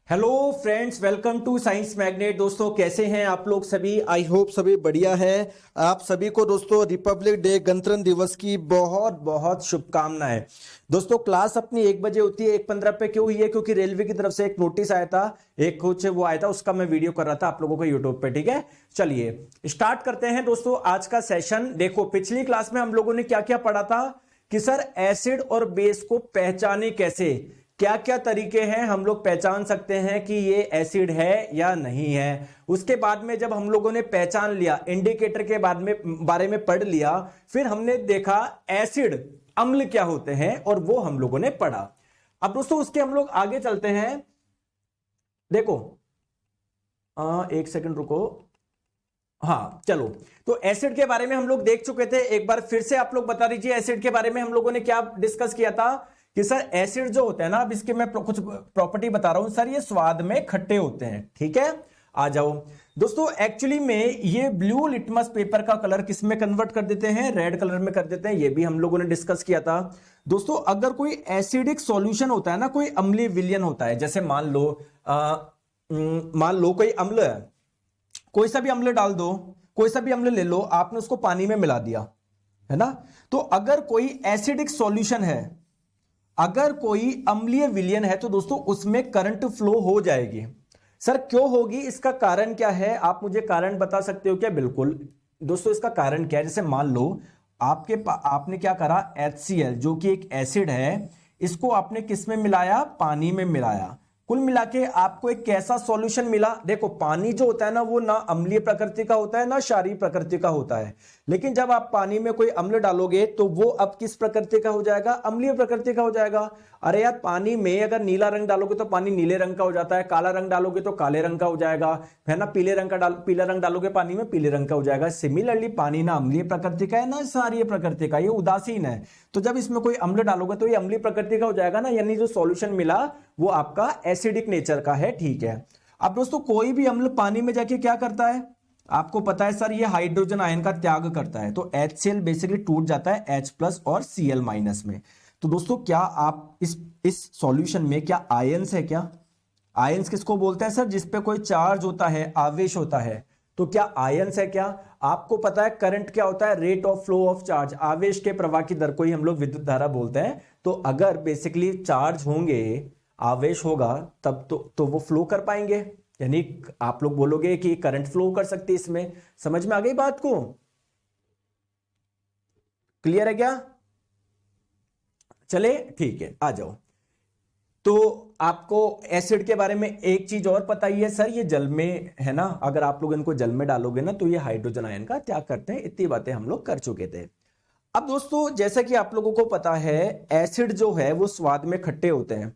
Hello friends, welcome to science magnet. दोस्तों कैसे हैं आप लोग सभी? आई होप सभी बढ़िया है। आप सभी को दोस्तों रिपब्लिक डे गणतंत्र दिवस की बहुत बहुत शुभकामनाएं। दोस्तों क्लास अपनी 1 बजे होती है। 1:15 पे क्यों हुई है? क्योंकि रेलवे की तरफ से एक नोटिस आया था, एक कुछ वो आया था, उसका मैं वीडियो कर रहा था आप लोगों को यूट्यूब पे। ठीक है, चलिए स्टार्ट करते हैं दोस्तों आज का सेशन। देखो पिछली क्लास में हम लोगों ने क्या क्या पढ़ा था कि सर एसिड और बेस को पहचाने कैसे, क्या क्या तरीके हैं हम लोग पहचान सकते हैं कि ये एसिड है या नहीं है। उसके बाद में जब हम लोगों ने पहचान लिया, इंडिकेटर के बारे में पढ़ लिया, फिर हमने देखा एसिड अम्ल क्या होते हैं और वो हम लोगों ने पढ़ा। अब दोस्तों उसके हम लोग आगे चलते हैं। देखो एक सेकंड रुको। हाँ चलो, तो एसिड के बारे में हम लोग देख चुके थे। एक बार फिर से आप लोग बता दीजिए एसिड के बारे में हम लोगों ने क्या डिस्कस किया था कि सर एसिड जो होता है ना, अब इसके मैं कुछ प्रॉपर्टी बता रहा हूं सर, ये स्वाद में खट्टे होते हैं। ठीक है, आ जाओ दोस्तों। एक्चुअली में ये ब्लू लिटमस पेपर का कलर किस में कन्वर्ट कर देते हैं? रेड कलर में कर देते हैं। ये भी हम लोगों ने डिस्कस किया था दोस्तों। अगर कोई एसिडिक सॉल्यूशन होता है ना, कोई अम्लीय विलयन होता है, जैसे मान लो कोई अम्ल है, कोई सा भी अम्ल डाल दो, कोई सा भी अम्ल ले लो, आपने उसको पानी में मिला दिया है ना। तो अगर कोई एसिडिक सॉल्यूशन है, अगर कोई अम्लीय विलयन है, तो दोस्तों उसमें करंट फ्लो हो जाएगी। सर क्यों होगी? इसका कारण क्या है? आप मुझे कारण बता सकते हो क्या? बिल्कुल दोस्तों, इसका कारण क्या है? जैसे मान लो आपने क्या करा, HCl जो कि एक एसिड है, इसको आपने किस में मिलाया? पानी में मिलाया। कुल मिला के आपको एक कैसा सॉल्यूशन मिला? देखो पानी जो होता है ना, वो ना अम्लीय प्रकृति का होता है ना क्षारीय प्रकृति का होता है। लेकिन जब आप पानी में कोई अम्ल डालोगे तो वो अब किस प्रकृति का हो जाएगा? अम्लीय प्रकृति का हो जाएगा। अरे यार, पानी में अगर नीला रंग डालोगे तो पानी नीले रंग का हो जाता है, काला रंग डालोगे तो काले रंग का हो जाएगा, है ना। पीला रंग डालोगे पानी में, पीले रंग का हो जाएगा। सिमिलरली पानी ना अम्लीय प्रकृति का है ना क्षारीय प्रकृति का, ये उदासीन है। तो जब इसमें कोई अम्ल डालोगे तो ये अम्लीय प्रकृति का हो जाएगा ना, यानी जो सॉल्यूशन मिला वो आपका एसिडिक नेचर का है। ठीक है, अब दोस्तों कोई भी अम्ल पानी में जाके क्या करता है? आपको पता है सर, ये हाइड्रोजन आयन का त्याग करता है। तो HCl बेसिकली टूट जाता है H+ और Cl- में। तो दोस्तों क्या आप इस सॉल्यूशन में क्या आयंस है? क्या आयंस किसको बोलते हैं सर? जिसपे कोई चार्ज होता है, आवेश होता है। तो क्या आयंस है? क्या आपको पता है करंट क्या होता है? Rate of flow of charge, आवेश के प्रवाह की दर को ही हम लोग विद्युत धारा बोलते हैं। तो अगर बेसिकली चार्ज होंगे, आवेश होगा, तब तो वो फ्लो कर पाएंगे, यानी आप लोग बोलोगे कि करंट फ्लो कर सकती है इसमें। समझ में आ गई बात को? क्लियर है क्या? चले ठीक है, आ जाओ। तो आपको एसिड के बारे में एक चीज और पता ही है सर, ये जल में है ना, अगर आप लोग इनको जल में डालोगे ना तो ये हाइड्रोजन आयन का त्याग करते हैं। इतनी बातें हम लोग कर चुके थे। अब दोस्तों जैसा कि आप लोगों को पता है, एसिड जो है वो स्वाद में खट्टे होते हैं।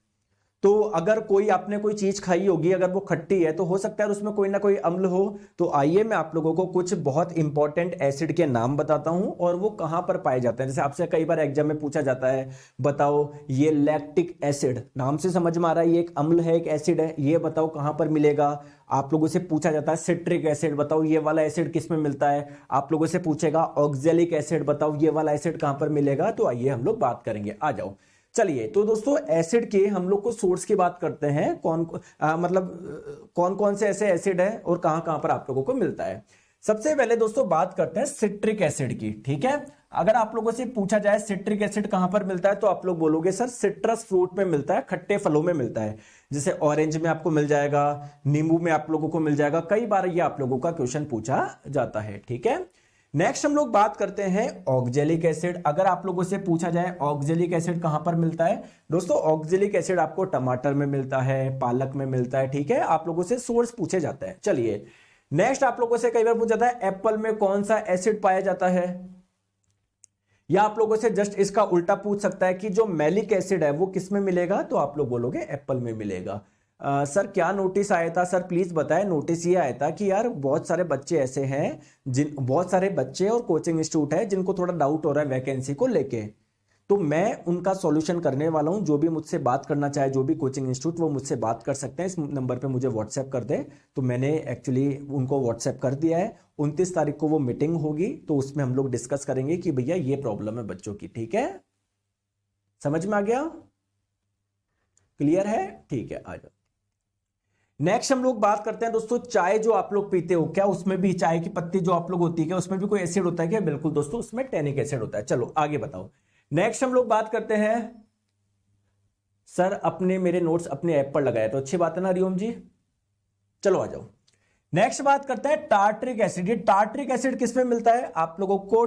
तो अगर आपने कोई चीज खाई होगी, अगर वो खट्टी है, तो हो सकता है उसमें कोई ना कोई अम्ल हो। तो आइए मैं आप लोगों को कुछ बहुत इंपॉर्टेंट एसिड के नाम बताता हूं और वो कहां पर पाए जाते हैं। जैसे आपसे कई बार एग्जाम में पूछा जाता है, बताओ ये लैक्टिक एसिड, नाम से समझ में आ रहा है ये एक अम्ल है, एक एसिड है, ये बताओ कहां पर मिलेगा। आप लोगों से पूछा जाता है सिट्रिक एसिड, बताओ ये वाला एसिड किस में मिलता है। आप लोगों से पूछेगा ऑक्जेलिक एसिड, बताओ ये वाला एसिड कहां पर मिलेगा। तो आइए हम लोग बात करेंगे, आ जाओ। चलिए तो दोस्तों एसिड के हम लोग को सोर्स की बात करते हैं, कौन कौन से ऐसे एसिड है और कहां कहां पर आप लोगों को मिलता है। सबसे पहले दोस्तों बात करते हैं सिट्रिक एसिड की। ठीक है, अगर आप लोगों से पूछा जाए सिट्रिक एसिड कहां पर मिलता है, तो आप लोग बोलोगे सर सिट्रस फ्रूट में मिलता है, खट्टे फलों में मिलता है। जैसे ऑरेंज में आपको मिल जाएगा, नींबू में आप लोगों को मिल जाएगा। कई बार ये आप लोगों का क्वेश्चन पूछा जाता है। ठीक है, नेक्स्ट हम लोग बात करते हैं ऑक्जेलिक एसिड। अगर आप लोगों से पूछा जाए ऑक्जेलिक एसिड कहां पर मिलता है, दोस्तों ऑक्जेलिक एसिड आपको टमाटर में मिलता है, पालक में मिलता है। ठीक है, आप लोगों से सोर्स पूछे जाता है। चलिए नेक्स्ट आप लोगों से कई बार पूछा जाता है एप्पल में कौन सा एसिड पाया जाता है, या आप लोगों से जस्ट इसका उल्टा पूछ सकता है कि जो मैलिक एसिड है वो किस में मिलेगा, तो आप लोग बोलोगे एप्पल में मिलेगा। सर क्या नोटिस आया था? सर प्लीज बताएं। नोटिस ये आया था कि यार बहुत सारे बच्चे ऐसे हैं, बहुत सारे बच्चे और कोचिंग इंस्टीट्यूट है जिनको थोड़ा डाउट हो रहा है वैकेंसी को लेके। तो मैं उनका सॉल्यूशन करने वाला हूं। जो भी मुझसे बात करना चाहे, जो भी कोचिंग इंस्टीट्यूट, वो मुझसे बात कर सकते हैं। इस नंबर पे मुझे व्हाट्सएप कर दे। तो मैंने एक्चुअली उनको व्हाट्सएप कर दिया है। 29 तारीख को वो मीटिंग होगी, तो उसमें हम लोग डिस्कस करेंगे कि भैया ये प्रॉब्लम है बच्चों की। ठीक है, समझ में आ गया? क्लियर है? ठीक है, आ जाओ। नेक्स्ट हम लोग बात करते हैं दोस्तों, चाय जो आप लोग पीते हो, क्या उसमें भी चाय की पत्ती जो आप लोग होती है, क्या उसमें भी कोई एसिड होता है क्या? बिल्कुल दोस्तों, उसमें टैनिक एसिड होता है। चलो आगे बताओ। नेक्स्ट हम लोग बात करते हैं, सर अपने मेरे नोट्स अपने ऐप पर लगाया, तो अच्छी बात है ना हरिओम जी। चलो आ जाओ, नेक्स्ट बात करते हैं टार्ट्रिक एसिड। ये टार्ट्रिक एसिड किस में मिलता है आप लोगों को?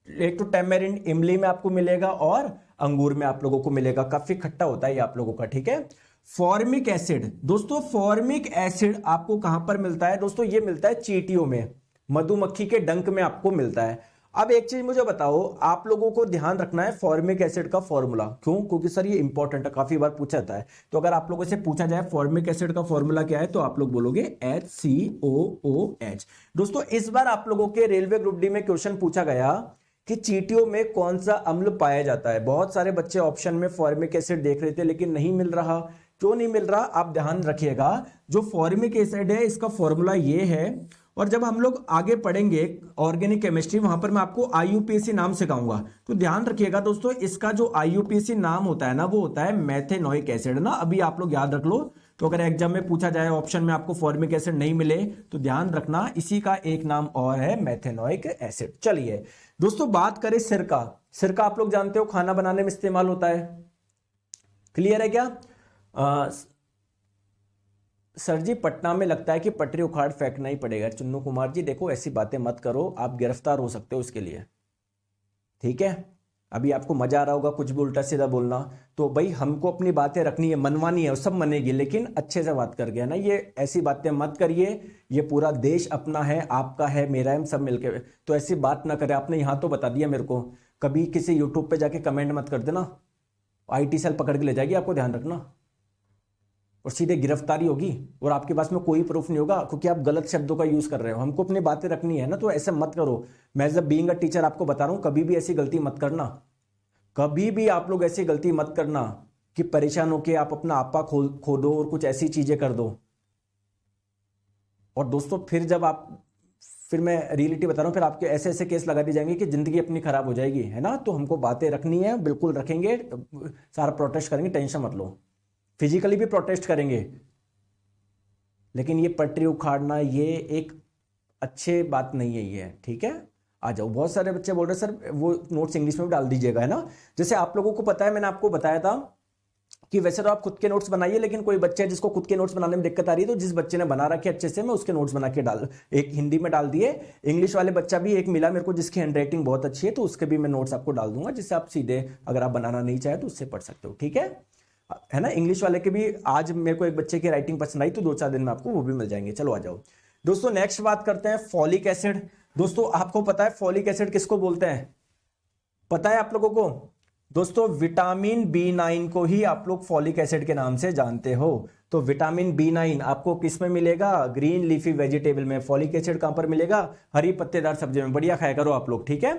एक तो टेमेरिन, इमली में आपको मिलेगा और अंगूर में आप लोगों को मिलेगा। काफी खट्टा होता है ये आप लोगों का, ठीक है। फॉर्मिक एसिड दोस्तों, फॉर्मिक एसिड आपको कहां पर मिलता है दोस्तों? ये मिलता है चींटियों में, मधुमक्खी के डंक में आपको मिलता है। अब एक चीज मुझे बताओ, आप लोगों को ध्यान रखना है फॉर्मिक एसिड का फॉर्मूला। क्यों? क्योंकि सर ये इंपॉर्टेंट है, काफी बार पूछा जाता है। तो अगर आप लोगों से पूछा जाए फॉर्मिक एसिड का फॉर्मूला क्या है, तो आप लोग बोलोगे HCOOH। दोस्तों इस बार आप लोगों के रेलवे ग्रुप डी में क्वेश्चन पूछा गया कि चींटियों में कौन सा अम्ल पाया जाता है। बहुत सारे बच्चे ऑप्शन में फॉर्मिक एसिड देख रहे थे लेकिन नहीं मिल रहा। क्यों नहीं मिल रहा? आप ध्यान रखिएगा, जो फॉर्मिक एसिड है इसका फॉर्मूला ये है। और जब हम लोग आगे पढ़ेंगे ऑर्गेनिक केमिस्ट्री, वहां पर मैं आपको IUPAC नाम सिखाऊंगा, तो ध्यान रखिएगा दोस्तों, इसका जो IUPAC नाम होता है ना, वो होता है मेथेनोइक एसिड ना। अभी आप लोग याद रख लो, तो अगर एग्जाम में पूछा जाए ऑप्शन में आपको फॉर्मिक एसिड नहीं मिले, तो ध्यान रखना इसी का एक नाम और है मेथेनोइक एसिड। चलिए दोस्तों बात करें सिरका। सिरका आप लोग जानते हो खाना बनाने में इस्तेमाल होता है, क्लियर है क्या? सर जी पटना में लगता है कि पटरी उखाड़ फेंकना ही पड़ेगा। चुन्नू कुमार जी देखो ऐसी बातें मत करो, आप गिरफ्तार हो सकते हो इसके लिए, ठीक है। अभी आपको मजा आ रहा होगा कुछ भी उल्टा सीधा बोलना, तो भाई हमको अपनी बातें रखनी है, मनवानी है, सब मनेगी, लेकिन अच्छे से बात कर गया ना। ये ऐसी बातें मत करिए, ये पूरा देश अपना है, आपका है, मेरा है, सब मिलके, तो ऐसी बात ना करे। आपने यहां तो बता दिया मेरे को, कभी किसी यूट्यूब पे जाके कमेंट मत कर देना, IT सेल पकड़ के ले जाएगी आपको, ध्यान रखना, और सीधे गिरफ्तारी होगी और आपके पास में कोई प्रूफ नहीं होगा, क्योंकि आप गलत शब्दों का यूज कर रहे हो। हमको अपनी बातें रखनी है ना, तो ऐसे मत करो। मैं जब बीइंग अ टीचर आपको बता रहा हूं, कभी भी ऐसी गलती मत करना, कभी भी आप लोग ऐसी गलती मत करना कि परेशान होके आप अपना आपा खो दो और कुछ ऐसी चीजें कर दो। और दोस्तों फिर मैं रियलिटी बता रहा हूं, फिर आपके ऐसे ऐसे केस लगा दिए जाएंगे कि जिंदगी अपनी खराब हो जाएगी, है ना। तो हमको बातें रखनी है, बिल्कुल रखेंगे, सारा प्रोटेस्ट करेंगे, टेंशन मत लो, फिजिकली भी प्रोटेस्ट करेंगे। लेकिन ये पटरी उखाड़ना ये एक अच्छे बात नहीं है ये, ठीक है। आ जाओ, बहुत सारे बच्चे बोल रहे सर वो नोट्स इंग्लिश में भी डाल दीजिएगा, है ना। जैसे आप लोगों को पता है, मैंने आपको बताया था कि वैसे तो आप खुद के नोट्स बनाइए, लेकिन कोई बच्चा है जिसको खुद के नोट्स बनाने में दिक्कत आ रही है, तो जिस बच्चे ने बना रखे अच्छे से, मैं उसके नोट्स बना के एक हिंदी में डाल दिए। इंग्लिश वाले बच्चा भी एक मिला मेरे को जिसकी हैंडराइटिंग बहुत अच्छी है, तो उसके भी मैं नोट्स आपको डाल दूंगा, जिससे आप सीधे अगर आप बनाना नहीं चाहे तो उससे पढ़ सकते हो, ठीक है ना। इंग्लिश वाले के भी आज मेरे को एक बच्चे की राइटिंग पसंद आई, तो 2-4 दिन में आपको वो भी मिल जाएंगे। चलो आ जाओ दोस्तों, नेक्स्ट बात करते हैं फॉलिक एसिड। दोस्तों आपको पता है फॉलिक एसिड किसको बोलते हैं? पता है आप लोगों को? दोस्तों विटामिन B9 को ही आप लोग फॉलिक एसिड के नाम से जानते हो। तो विटामिन B9 आपको किस में मिलेगा? ग्रीन लीफी वेजिटेबल में। फॉलिक एसिड कहां पर मिलेगा? हरी पत्तेदार सब्जी में। बढ़िया खाया करो आप लोग, ठीक है।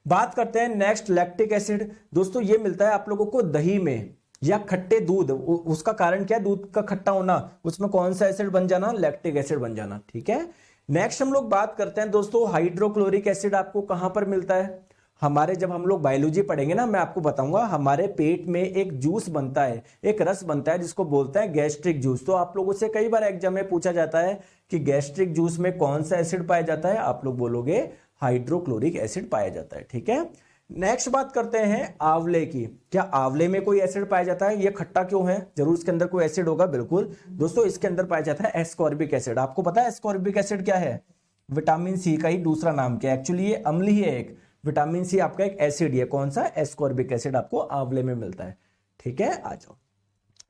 बात करते हैं नेक्स्ट लैक्टिक एसिड। दोस्तों ये मिलता है आप लोगों को दही में या खट्टे दूध। उसका कारण क्या है? दूध का खट्टा होना, उसमें कौन सा एसिड बन जाना? लैक्टिक एसिड बन जाना, ठीक है। नेक्स्ट हम लोग बात करते हैं दोस्तों हाइड्रोक्लोरिक एसिड आपको कहां पर मिलता है? हमारे जब हम लोग बायोलॉजी पढ़ेंगे ना, मैं आपको बताऊंगा, हमारे पेट में एक जूस बनता है, एक रस बनता है जिसको बोलते हैं गैस्ट्रिक जूस। तो आप लोगों से कई बार एग्जाम में पूछा जाता है कि गैस्ट्रिक जूस में कौन सा एसिड पाया जाता है? आप लोग बोलोगे हाइड्रोक्लोरिक एसिड पाया जाता है, ठीक है। नेक्स्ट बात करते हैं आंवले की। क्या आंवले में कोई एसिड पाया जाता है? ये खट्टा क्यों है? जरूर इसके अंदर कोई एसिड होगा, बिल्कुल दोस्तों इसके अंदर पाया जाता है एस्कॉर्बिक एसिड। आपको पता है एस्कॉर्बिक एसिड क्या है? विटामिन सी का ही दूसरा नाम क्या है? एक्चुअली ये अम्ल ही है एक, विटामिन सी आपका एक एसिड है। कौन सा? एस्कॉर्बिक एसिड आपको आंवले में मिलता है, ठीक है। आ जाओ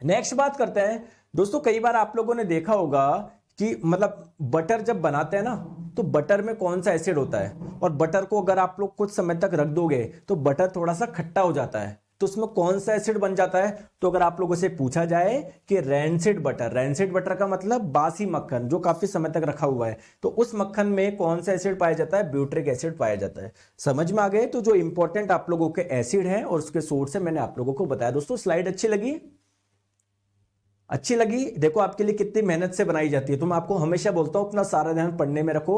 नेक्स्ट बात करते हैं दोस्तों, कई बार आप लोगों ने देखा होगा कि मतलब बटर जब बनाते हैं ना, तो बटर में कौन सा एसिड होता है? और बटर को अगर आप लोग कुछ समय तक रख दोगे तो बटर थोड़ा सा खट्टा हो जाता है, तो उसमें कौन सा एसिड बन जाता है? तो अगर आप लोगों से पूछा जाए कि रैंसिड बटर, रैंसिड बटर का मतलब बासी मक्खन जो काफी समय तक रखा हुआ है, तो उस मक्खन में कौन सा एसिड पाया जाता है? ब्यूट्रिक एसिड पाया जाता है। समझ में आ गए? तो जो इंपॉर्टेंट आप लोगों के एसिड है और उसके सोर्स है मैंने आप लोगों को बताया। दोस्तों स्लाइड अच्छी लगी? अच्छी लगी? देखो आपके लिए कितनी मेहनत से बनाई जाती है। तो मैं आपको हमेशा बोलता हूं अपना सारा ध्यान पढ़ने में रखो,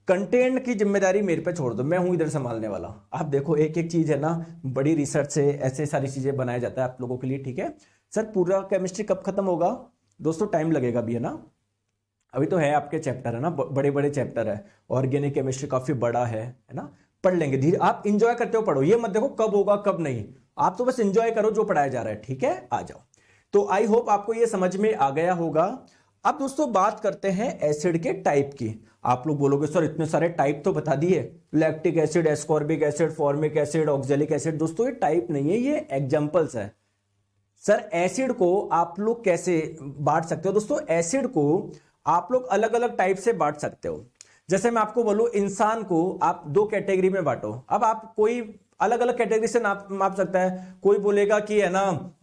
कंटेंट की जिम्मेदारी मेरे पे छोड़ दो, मैं हूं इधर संभालने वाला। आप देखो एक एक चीज है ना, बड़ी रिसर्च से ऐसे सारी चीजें बनाया जाता है आप लोगों के लिए, ठीक है। सर पूरा केमिस्ट्री कब खत्म होगा? दोस्तों टाइम लगेगा भी, है ना, अभी तो है आपके चैप्टर है ना, बड़े बड़े चैप्टर है, ऑर्गेनिक केमिस्ट्री काफी बड़ा है ना, पढ़ लेंगे धीरे, आप इंजॉय करते हो पढ़ो, ये मत देखो कब होगा कब नहीं, आप तो बस इंजॉय करो जो पढ़ाया जा रहा है, ठीक है। आ जाओ, तो आई होप आपको ये समझ में आ गया होगा। अब दोस्तों बात करते हैं एसिड के टाइप की। आप लोग बोलोगे सर इतने सारे टाइप तो बता दिए, lactic acid, ascorbic acid, formic acid, oxalic acid. दोस्तों ये टाइप नहीं है, ये एग्जांपल्स है। सर एसिड को आप लोग कैसे बांट सकते हो? दोस्तों एसिड को आप लोग अलग अलग टाइप से बांट सकते हो। जैसे मैं आपको बोलूं, इंसान को आप दो कैटेगरी में बांटो। अब आप कोई अलग अलग कैटेगरी से माप सकता है। कोई बोलेगा कि है ना,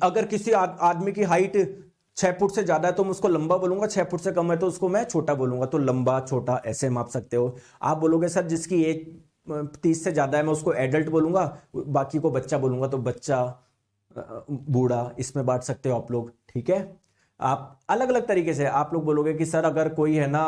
अगर किसी आदमी की हाइट 6 फुट से ज्यादा है तो मैं उसको लंबा बोलूंगा, 6 फुट से कम है तो उसको मैं छोटा बोलूंगा, तो लंबा छोटा ऐसे माप सकते हो। आप बोलोगे सर जिसकी एज 30 से ज्यादा है मैं उसको एडल्ट बोलूंगा, बाकी को बच्चा बोलूंगा, तो बच्चा, बूढ़ा, इसमें बांट सकते हो आप लोग, ठीक है। आप अलग अलग तरीके से आप लोग बोलोगे कि सर अगर कोई है ना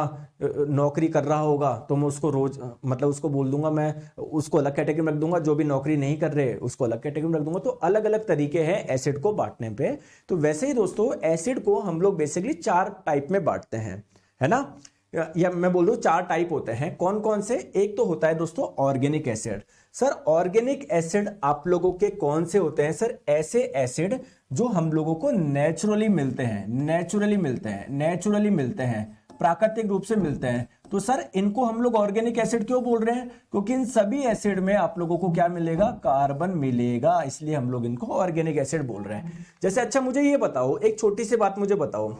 नौकरी कर रहा होगा तो मैं उसको रोज, मतलब उसको बोल दूंगा, मैं उसको अलग कैटेगरी में रख दूंगा, जो भी नौकरी नहीं कर रहे उसको अलग कैटेगरी में रख दूंगा। तो अलग अलग तरीके हैं एसिड को बांटने पे। तो वैसे ही दोस्तों एसिड को हम लोग बेसिकली 4 टाइप में बांटते हैं, है ना, या मैं बोल दूं 4 टाइप होते हैं। कौन कौन से? एक तो होता है दोस्तों organic acid. Sir organic acid आप लोगों के कौन से होते हैं? सर ऐसे एसिड जो हम लोगों को नेचुरली मिलते हैं, नेचुरली मिलते हैं, प्राकृतिक रूप से मिलते हैं। तो सर इनको हम लोग ऑर्गेनिक एसिड क्यों बोल रहे हैं? क्योंकि इन सभी एसिड में आप लोगों को क्या मिलेगा? कार्बन मिलेगा, इसलिए हम लोग इनको ऑर्गेनिक एसिड बोल रहे हैं। जैसे अच्छा मुझे ये बताओ, एक छोटी सी बात मुझे बताओ,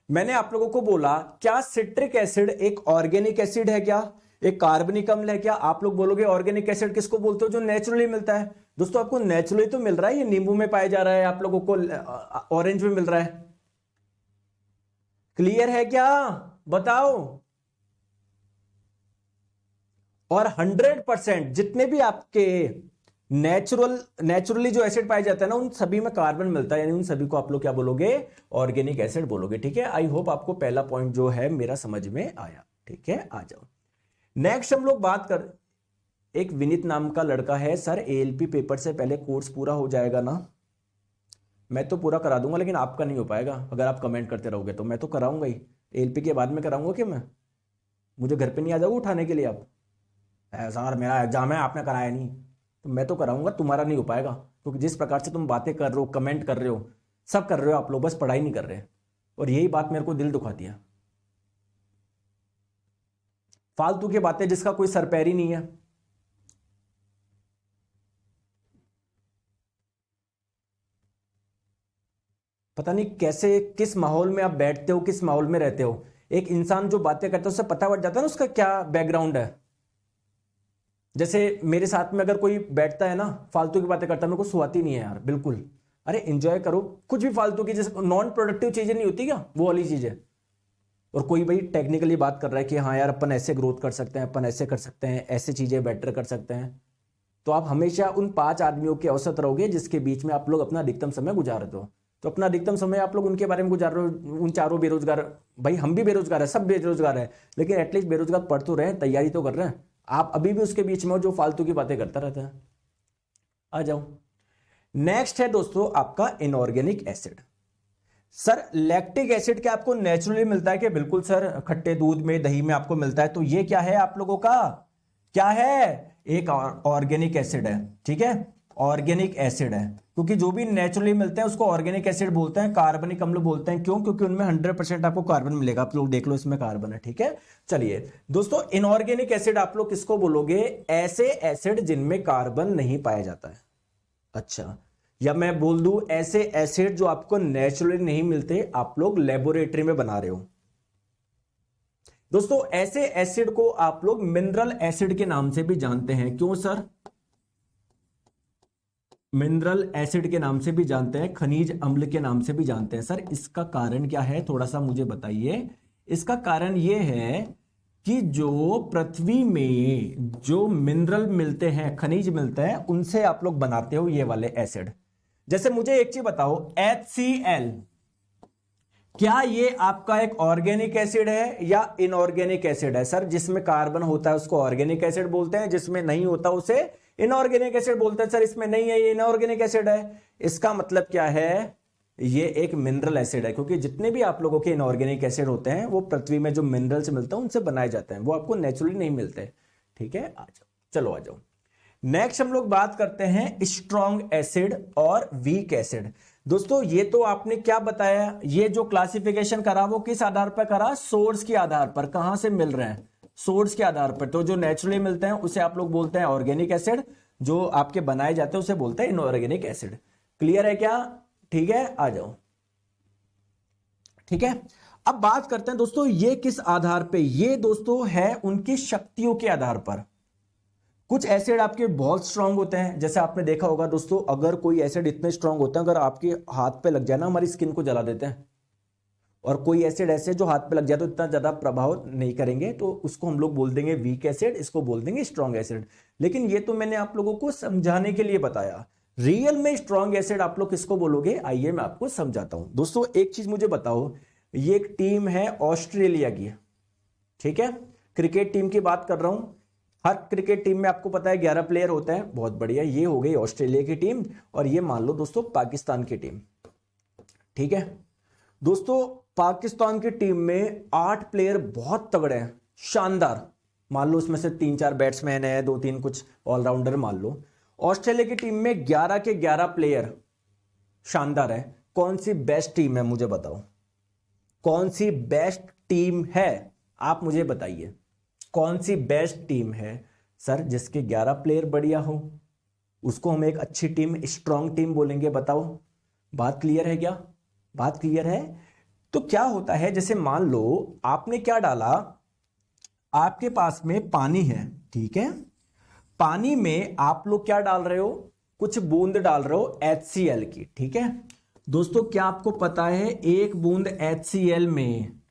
मैंने आप लोगों को बोला क्या सिट्रिक एसिड एक ऑर्गेनिक एसिड है क्या? एक कार्बनिक अम्ल है क्या? आप लोग बोलोगे ऑर्गेनिक एसिड किसको बोलते हो? जो नेचुरली मिलता है। दोस्तों आपको नेचुरली तो मिल रहा है, ये नींबू में पाया जा रहा है, आप लोगों को ऑरेंज में मिल रहा है। क्लियर है क्या? बताओ। और 100% जितने भी आपके नेचुरली जो एसिड पाए जाते हैं ना, उन सभी में कार्बन मिलता है, यानी उन सभी को आप लोग क्या बोलोगे? ऑर्गेनिक एसिड बोलोगे, ठीक है। आई होप आपको पहला पॉइंट जो है मेरा समझ में आया, ठीक है। आ जाओ, नेक्स्ट हम लोग बात कर, एक विनीत नाम का लड़का है, सर एएलपी पेपर से पहले कोर्स पूरा हो जाएगा ना? मैं तो पूरा करा दूंगा, लेकिन आपका नहीं हो पाएगा अगर आप कमेंट करते रहोगे तो। मैं तो कराऊंगा ही, एएलपी के बाद में कराऊंगा कि मैं, मुझे घर पे नहीं आ जाओगे उठाने के लिए आप? सर मेरा एग्जाम है, आपने कराया नहीं, तो मैं तो कराऊंगा, तुम्हारा नहीं हो पाएगा। क्योंकि जिस प्रकार से तुम बातें कर रहे हो, कमेंट कर रहे हो, सब कर रहे हो आप लोग, बस पढ़ाई नहीं कर रहे। और यही बात मेरे को दिल दुखाती है, फालतू की बातें जिसका कोई सर पैर ही नहीं है। पता नहीं कैसे, किस माहौल में आप बैठते हो, किस माहौल में रहते हो। एक इंसान जो बातें करता है उससे पता पड़ जाता है ना उसका क्या बैकग्राउंड है। जैसे मेरे साथ में अगर कोई बैठता है ना, फालतू की बातें करता है, मेरे को सुहाती नहीं है यार बिल्कुल। अरे एंजॉय करो, कुछ भी फालतू की जैसे नॉन प्रोडक्टिव चीजें नहीं होती क्या, वो वाली चीजें। और कोई भाई टेक्निकली बात कर रहा है कि हाँ यार अपन ऐसे ग्रोथ कर सकते हैं, अपन ऐसे कर सकते हैं, ऐसे चीजें बेटर कर सकते हैं, तो आप हमेशा उन 5 आदमियों के औसत रहोगे जिसके बीच में आप लोग अपना अधिकतम समय गुजारते हो। तो अपना अधिकतम समय आप लोग उनके बारे में गुजार रहे हो, उन चारों बेरोजगार। भाई हम भी बेरोजगार है, सब बेरोजगार है, लेकिन एटलीस्ट बेरोजगार पढ़ तो रहे हैं, तैयारी तो कर रहे हैं। आप अभी भी उसके बीच में हो जो फालतू की बातें करता रहता है। आ जाओ, नेक्स्ट है दोस्तों आपका inorganic acid. Sir lactic acid क्या आपको नेचुरली मिलता है कि? बिल्कुल सर, खट्टे दूध में, दही में आपको मिलता है। तो ये क्या है आप लोगों का? क्या है? एक ऑर्गेनिक एसिड है, ठीक है, ऑर्गेनिक एसिड है। क्योंकि जो भी नेचुरली मिलते हैं उसको ऑर्गेनिक एसिड बोलते हैं, कार्बनिक अम्ल बोलते हैं। क्यों? क्योंकि उनमें 100% आपको कार्बन मिलेगा। आप लोग देख लो, इसमें कार्बन है, ठीक है। चलिए दोस्तों, इनऑर्गेनिक एसिड आप लोग किसको बोलोगे? ऐसे एसिड जिनमें कार्बन नहीं पाया जाता है। अच्छा, या मैं बोल दूं ऐसे एसिड जो आपको नेचुरली नहीं मिलते, आप लोग लेबोरेटरी में बना रहे हो। दोस्तों ऐसे एसिड को आप लोग मिनरल एसिड के नाम से भी जानते हैं। क्यों सर? मिनरल एसिड के नाम से भी जानते हैं, खनिज अम्ल के नाम से भी जानते हैं। सर इसका कारण क्या है, थोड़ा सा मुझे बताइए। इसका कारण यह है कि जो पृथ्वी में जो मिनरल मिलते हैं, खनिज मिलते हैं, उनसे आप लोग बनाते हो ये वाले एसिड। जैसे मुझे एक चीज बताओ, HCl क्या ये आपका एक ऑर्गेनिक एसिड है या इनऑर्गेनिक एसिड है? सर जिसमें कार्बन होता है उसको ऑर्गेनिक एसिड बोलते हैं, जिसमें नहीं होता उसे इनऑर्गेनिक एसिड बोलते हैं। सर इसमें नहीं है, ये इनऑर्गेनिक एसिड है। इसका मतलब क्या है? ये एक मिनरल एसिड है, क्योंकि जितने भी आप लोगों के इनऑर्गेनिक एसिड होते हैं वो पृथ्वी में जो मिनरल से मिलते हैं उनसे बनाए जाते हैं, वो आपको नेचुरली नहीं मिलते। ठीक है, आ जाओ, चलो आ जाओ। नेक्स्ट हम लोग बात करते हैं स्ट्रॉन्ग एसिड और वीक एसिड। दोस्तों ये तो आपने क्या बताया, ये जो क्लासिफिकेशन करा वो किस आधार पर करा, सोर्स के आधार पर, कहां से मिल रहे हैं, सोर्स के आधार पर। तो जो नेचुरली मिलते हैं उसे आप लोग बोलते हैं ऑर्गेनिक एसिड, जो आपके बनाए जाते हैं उसे बोलते हैं इनऑर्गेनिक एसिड। क्लियर है क्या? ठीक है, आ जाओ। ठीक है, अब बात करते हैं दोस्तों ये किस आधार पे, ये दोस्तों है उनकी शक्तियों के आधार पर। कुछ एसिड आपके बहुत स्ट्रांग होते हैं, जैसे आपने देखा होगा दोस्तों, अगर कोई एसिड इतने स्ट्रांग होते हैं अगर आपके हाथ पे लग जाए ना हमारी स्किन को जला देते हैं, और कोई एसिड ऐसे जो हाथ पे लग जाए तो इतना ज्यादा प्रभाव नहीं करेंगे, तो उसको हम लोग बोल देंगे वीक एसिड, इसको बोल देंगे स्ट्रांग एसिड। लेकिन ये तो मैंने आप लोगों को समझाने के लिए बताया, रियल में स्ट्रांग एसिड आप लोग किसको बोलोगे, आइए मैं आपको समझाता हूं। दोस्तों एक चीज मुझे बताओ, ये एक टीम है ऑस्ट्रेलिया की, ठीक है, क्रिकेट टीम की बात कर रहा हूं। हर क्रिकेट टीम में आपको पता है 11 प्लेयर होते हैं, बहुत बढ़िया, ये हो गई ऑस्ट्रेलिया की टीम, और ये मान लो दोस्तों पाकिस्तान की टीम। ठीक है दोस्तों, पाकिस्तान की टीम में 8 प्लेयर बहुत तगड़े हैं, शानदार, मान लो उसमें से 3-4 बैट्समैन है, 2-3 कुछ ऑलराउंडर मान लो। ऑस्ट्रेलिया की टीम में 11 के 11 प्लेयर शानदार है। कौन सी बेस्ट टीम है मुझे बताओ, कौन सी बेस्ट टीम है, आप मुझे बताइए कौन सी बेस्ट टीम है। सर जिसके 11 प्लेयर बढ़िया हो उसको हम एक अच्छी टीम, स्ट्रांग टीम बोलेंगे। बताओ, बात क्लियर है क्या? बात क्लियर है? तो क्या होता है, जैसे मान लो आपने क्या डाला, आपके पास में पानी है, ठीक है, पानी में आप लोग क्या डाल रहे हो, कुछ बूंद डाल रहे हो HCl की। ठीक है दोस्तों, क्या आपको पता है एक बूंद HCl में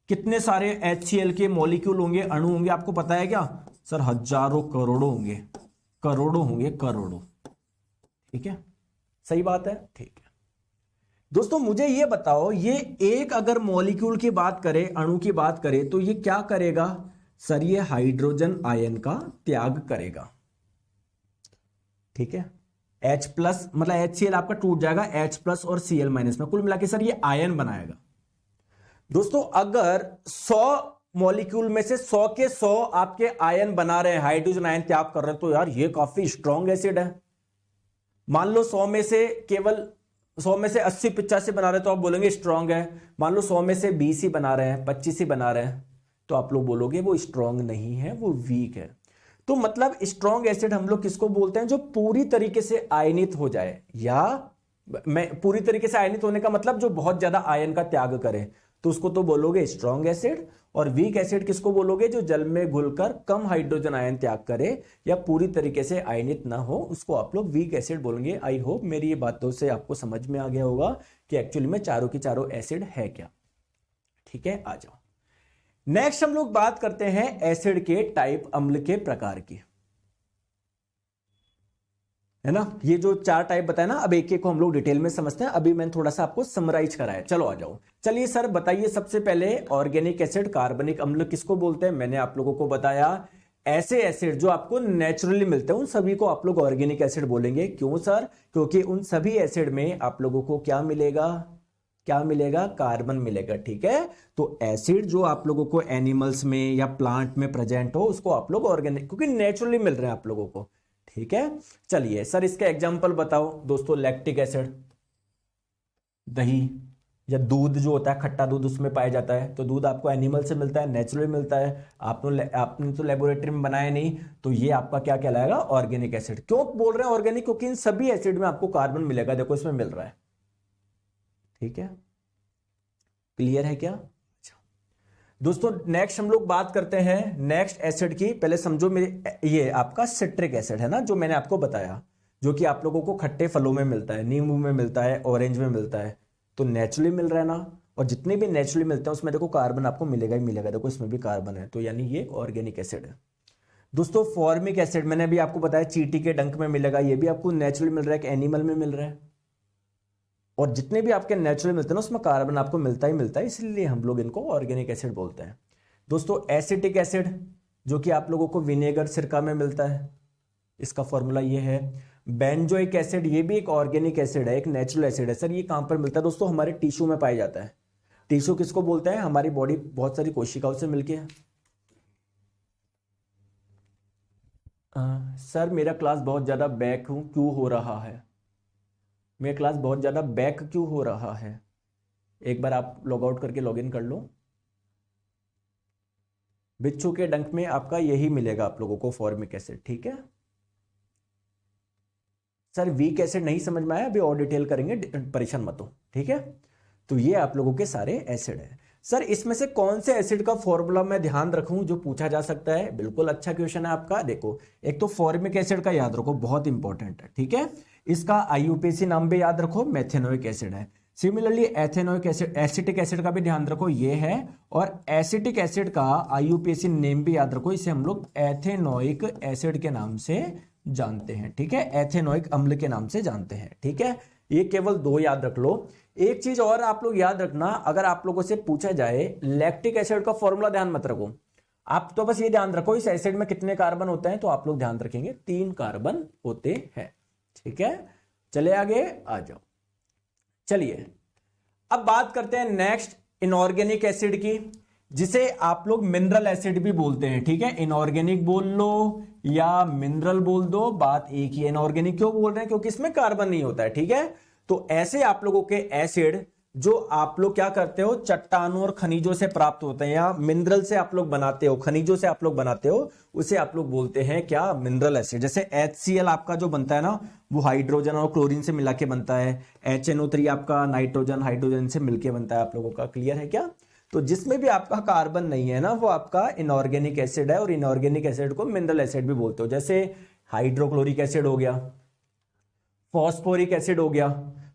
कितने सारे HCl के मॉलिक्यूल होंगे, अणु होंगे, आपको पता है क्या? सर हजारों करोड़ों होंगे, करोड़ों होंगे, करोड़ों। ठीक है, सही बात है, ठीक है। दोस्तों मुझे ये बताओ, ये एक अगर मॉलिक्यूल की बात करें, अणु की बात करें, तो ये क्या करेगा? सर ये हाइड्रोजन आयन का त्याग करेगा। ठीक है, H+ मतलब HCl आपका टूट जाएगा H+ और Cl- में, कुल मिला के सर ये आयन बनाएगा। दोस्तों अगर 100 मॉलिक्यूल में से 100 के 100 आपके आयन बना रहे हैं, हाइड्रोजन आयन त्याग कर रहे हैं, तो यार ये काफी स्ट्रॉन्ग एसिड है। मान लो 100 में से केवल 100 में से 80-85 बना रहे हैं तो आप बोलेंगे स्ट्रॉन्ग है। मान लो 100 में से 20 ही बना रहे हैं, 25 ही बना रहे हैं, तो आप लोग बोलोगे वो स्ट्रॉन्ग नहीं है, वो वीक है। तो मतलब स्ट्रॉन्ग एसिड हम लोग किसको बोलते हैं? जो पूरी तरीके से आयनित हो जाए, या मैं पूरी तरीके से आयनित होने का मतलब जो बहुत ज्यादा आयन का त्याग करे, तो उसको तो बोलोगे स्ट्रॉन्ग एसिड। और वीक एसिड किसको बोलोगे? जो जल में घुलकर कम हाइड्रोजन आयन त्याग करे या पूरी तरीके से आयनित ना हो, उसको आप लोग वीक एसिड बोलेंगे। आई होप मेरी ये बातों से आपको समझ में आ गया होगा कि एक्चुअली में चारों की चारों एसिड है क्या। ठीक है, आ जाओ। नेक्स्ट हम लोग बात करते हैं एसिड के टाइप, अम्ल के प्रकार की, है ना। ये जो 4 टाइप बताया ना, अब एक एक को हम लोग डिटेल में समझते हैं। अभी मैंने थोड़ा सा आपको समराइज कराया, चलो आ जाओ। चलिए सर बताइए, सबसे पहले ऑर्गेनिक एसिड, कार्बनिक अम्ल किसको बोलते हैं? मैंने आप लोगों को बताया ऐसे एसिड जो आपको नेचुरली मिलते हैं उन सभी को आप लोग ऑर्गेनिक एसिड बोलेंगे। क्यों सर? क्योंकि उन सभी एसिड में आप लोगों को क्या मिलेगा? क्या मिलेगा? कार्बन मिलेगा। ठीक है, तो एसिड जो आप लोगों को एनिमल्स में या प्लांट में प्रेजेंट हो उसको आप लोग ऑर्गेनिक, क्योंकि नेचुरली मिल रहे हैं आप लोगों को। ठीक है, चलिए सर इसका एग्जांपल बताओ। दोस्तों लैक्टिक एसिड, दही या दूध जो होता है, खट्टा दूध उसमें पाया जाता है, तो दूध आपको एनिमल से मिलता है, नेचुरली मिलता है, आपने तो लेबोरेटरी में बनाया नहीं, तो ये आपका क्या कहलाएगा? Organic acid. क्यों बोल रहे हैं ऑर्गेनिक? क्योंकि इन सभी एसिड में आपको कार्बन मिलेगा, देखो इसमें मिल रहा है। ठीक है, क्लियर है क्या? दोस्तों नेक्स्ट हम लोग बात करते हैं नेक्स्ट एसिड की। पहले समझो मेरे, ये आपका सिट्रिक एसिड है ना, जो मैंने आपको बताया, जो कि आप लोगों को खट्टे फलों में मिलता है, नींबू में मिलता है, ऑरेंज में मिलता है, तो नेचुरली मिल रहा है ना। और जितने भी नेचुरली मिलते हैं उसमें देखो कार्बन आपको मिलेगा ही मिलेगा, देखो इसमें भी कार्बन है, तो यानी ये ऑर्गेनिक एसिड है। दोस्तों फॉर्मिक एसिड मैंने अभी आपको बताया चींटी के डंक में मिलेगा, ये भी आपको नेचुरली मिल रहा है, एनिमल में मिल रहा है। और जितने भी आपके नेचुरल मिलते हैं ना उसमें कार्बन आपको मिलता ही मिलता है, इसलिए हम लोग इनको ऑर्गेनिक एसिड बोलते हैं। दोस्तों एसिटिक एसिड जो कि आप लोगों को विनेगर, सिरका में मिलता है, इसका फॉर्मूला ये है बेंजोइक एसिड, ये भी एक ऑर्गेनिक एसिड है, एक नेचुरल एसिड है। सर ये कहां पर मिलता है दोस्तों? हमारे टिश्यू में पाया जाता है। टिश्यू किसको बोलते हैं? हमारी बॉडी बहुत सारी कोशिकाओं से मिलके है। सर मेरा क्लास बहुत ज्यादा बैक क्यों हो रहा है? मेरा क्लास बहुत ज्यादा बैक क्यों हो रहा है? एक बार आप लॉग आउट करके लॉग इन कर लो। बिच्छू के डंक में आपका यही मिलेगा आप लोगों को, फॉर्मिक एसिड। ठीक है सर, वीक एसिड नहीं समझ में आया, अभी और डिटेल करेंगे, परेशान मत हो। ठीक है, तो ये आप लोगों के सारे एसिड है। सर इसमें से कौन से एसिड का फॉर्मूला मैं ध्यान रखूं जो पूछा जा सकता है? बिल्कुल अच्छा क्वेश्चन है आपका। देखो, एक तो फॉर्मिक एसिड का याद रखो, बहुत इंपॉर्टेंट है। ठीक है, इसका आईयूपीएसी नाम भी याद रखो, मेथेनोइक एसिड है। Similarly ethanoic acid, acetic acid का भी ध्यान रखो, ये है। और एसिटिक एसिड का आईयूपीएसी नेम भी याद रखो, इसे हम लोग एथेनोइक एसिड के नाम से जानते हैं। ठीक है, एथेनोइक अम्ल के नाम से जानते हैं। ठीक है, ये केवल दो याद रख लो। एक चीज और आप लोग याद रखना, अगर आप लोगों से पूछा जाए लैक्टिक एसिड का फॉर्मूला, ध्यान मत रखो आप, तो बस ये ध्यान रखो इस एसिड में कितने कार्बन होते हैं, तो आप लोग ध्यान रखेंगे 3 कार्बन होते हैं। ठीक है, चले आगे आ जाओ। चलिए अब बात करते हैं नेक्स्ट इनऑर्गेनिक एसिड की, जिसे आप लोग मिनरल एसिड भी बोलते हैं। ठीक है, इनऑर्गेनिक बोल लो या मिनरल बोल दो, बात एक ही है। इनऑर्गेनिक क्यों बोल रहे हैं? क्योंकि इसमें कार्बन नहीं होता है। ठीक है, तो ऐसे आप लोगों के एसिड जो आप लोग क्या करते हो, चट्टानों और खनिजों से प्राप्त होते हैं या मिनरल से आप लोग बनाते हो, खनिजों से आप लोग बनाते हो, उसे आप लोग बोलते हैं क्या? Mineral acid. जैसे HCl आपका जो बनता है ना, वो हाइड्रोजन और क्लोरीन से मिला के बनता है। HNO3 आपका नाइट्रोजन हाइड्रोजन से मिलके बनता है। आप लोगों का क्लियर है क्या? तो जिसमें भी आपका कार्बन नहीं है ना, वो आपका इनऑर्गेनिक एसिड है। और इनऑर्गेनिक एसिड को मिनरल एसिड भी बोलते हो। जैसे हाइड्रोक्लोरिक एसिड हो गया, फॉस्फोरिक एसिड हो गया।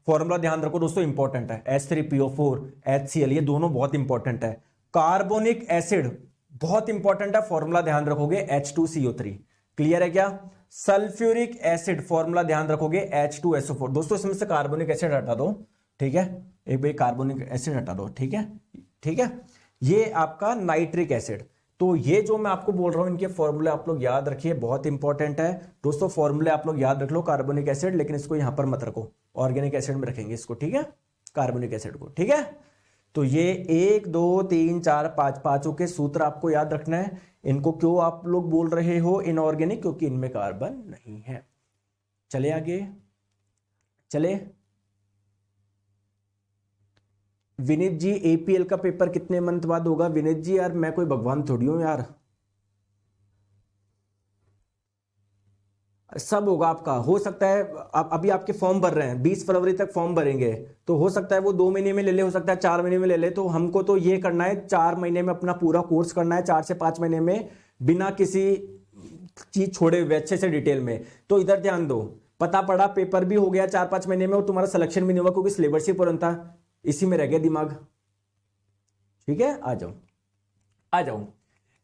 फॉर्मूला ध्यान रखो दोस्तों, इंपॉर्टेंट है। H3PO4 HCl, ये दोनों बहुत इंपॉर्टेंट है। कार्बोनिक एसिड बहुत इंपॉर्टेंट है, फॉर्मूला ध्यान रखोगे H2CO3। क्लियर है क्या? सल्फ्यूरिक एसिड फॉर्मूला ध्यान रखोगे H2SO4। दोस्तों इसमें से कार्बोनिक एसिड हटा दो। ठीक है, एक भाई कार्बोनिक एसिड हटा दो। ठीक है, ठीक है, ये आपका नाइट्रिक एसिड। तो ये जो मैं आपको बोल रहा हूं, इनके फॉर्मूले आप लोग याद रखिए, बहुत इंपॉर्टेंट है दोस्तों। फॉर्मूले आप लोग याद रख लो, कार्बोनिक एसिड, लेकिन इसको यहां पर मत रखो, ऑर्गेनिक एसिड में रखेंगे इसको। ठीक है, कार्बोनिक एसिड को। ठीक है, तो ये 1 2 3 4 5 पांचों के सूत्र आपको याद रखना है। इनको क्यों आप लोग बोल रहे हो इनऑर्गेनिक? क्योंकि इनमें कार्बन नहीं है। चले आगे, चले। विनीत जी, APL का पेपर कितने मंथ बाद होगा? विनीत जी यार, मैं कोई भगवान थोड़ी हूं यार, सब होगा आपका। हो सकता है अभी आपके फॉर्म भर रहे हैं, 20 फरवरी तक फॉर्म भरेंगे, तो हो सकता है वो 2 महीने में ले ले, हो सकता है 4 महीने में ले ले। तो हमको तो ये करना है, 4 महीने में अपना पूरा कोर्स करना है, 4 से 5 महीने में, बिना किसी चीज छोड़े हुए, अच्छे से डिटेल में। तो इधर ध्यान दो, पता पड़ा पेपर भी हो गया 4-5 महीने में और तुम्हारा सिलेक्शन भी नहीं हुआ, क्योंकि सिलेबस ही पूरा था, इसी में रह गया दिमाग। ठीक है, आ जाओ आ जाओ।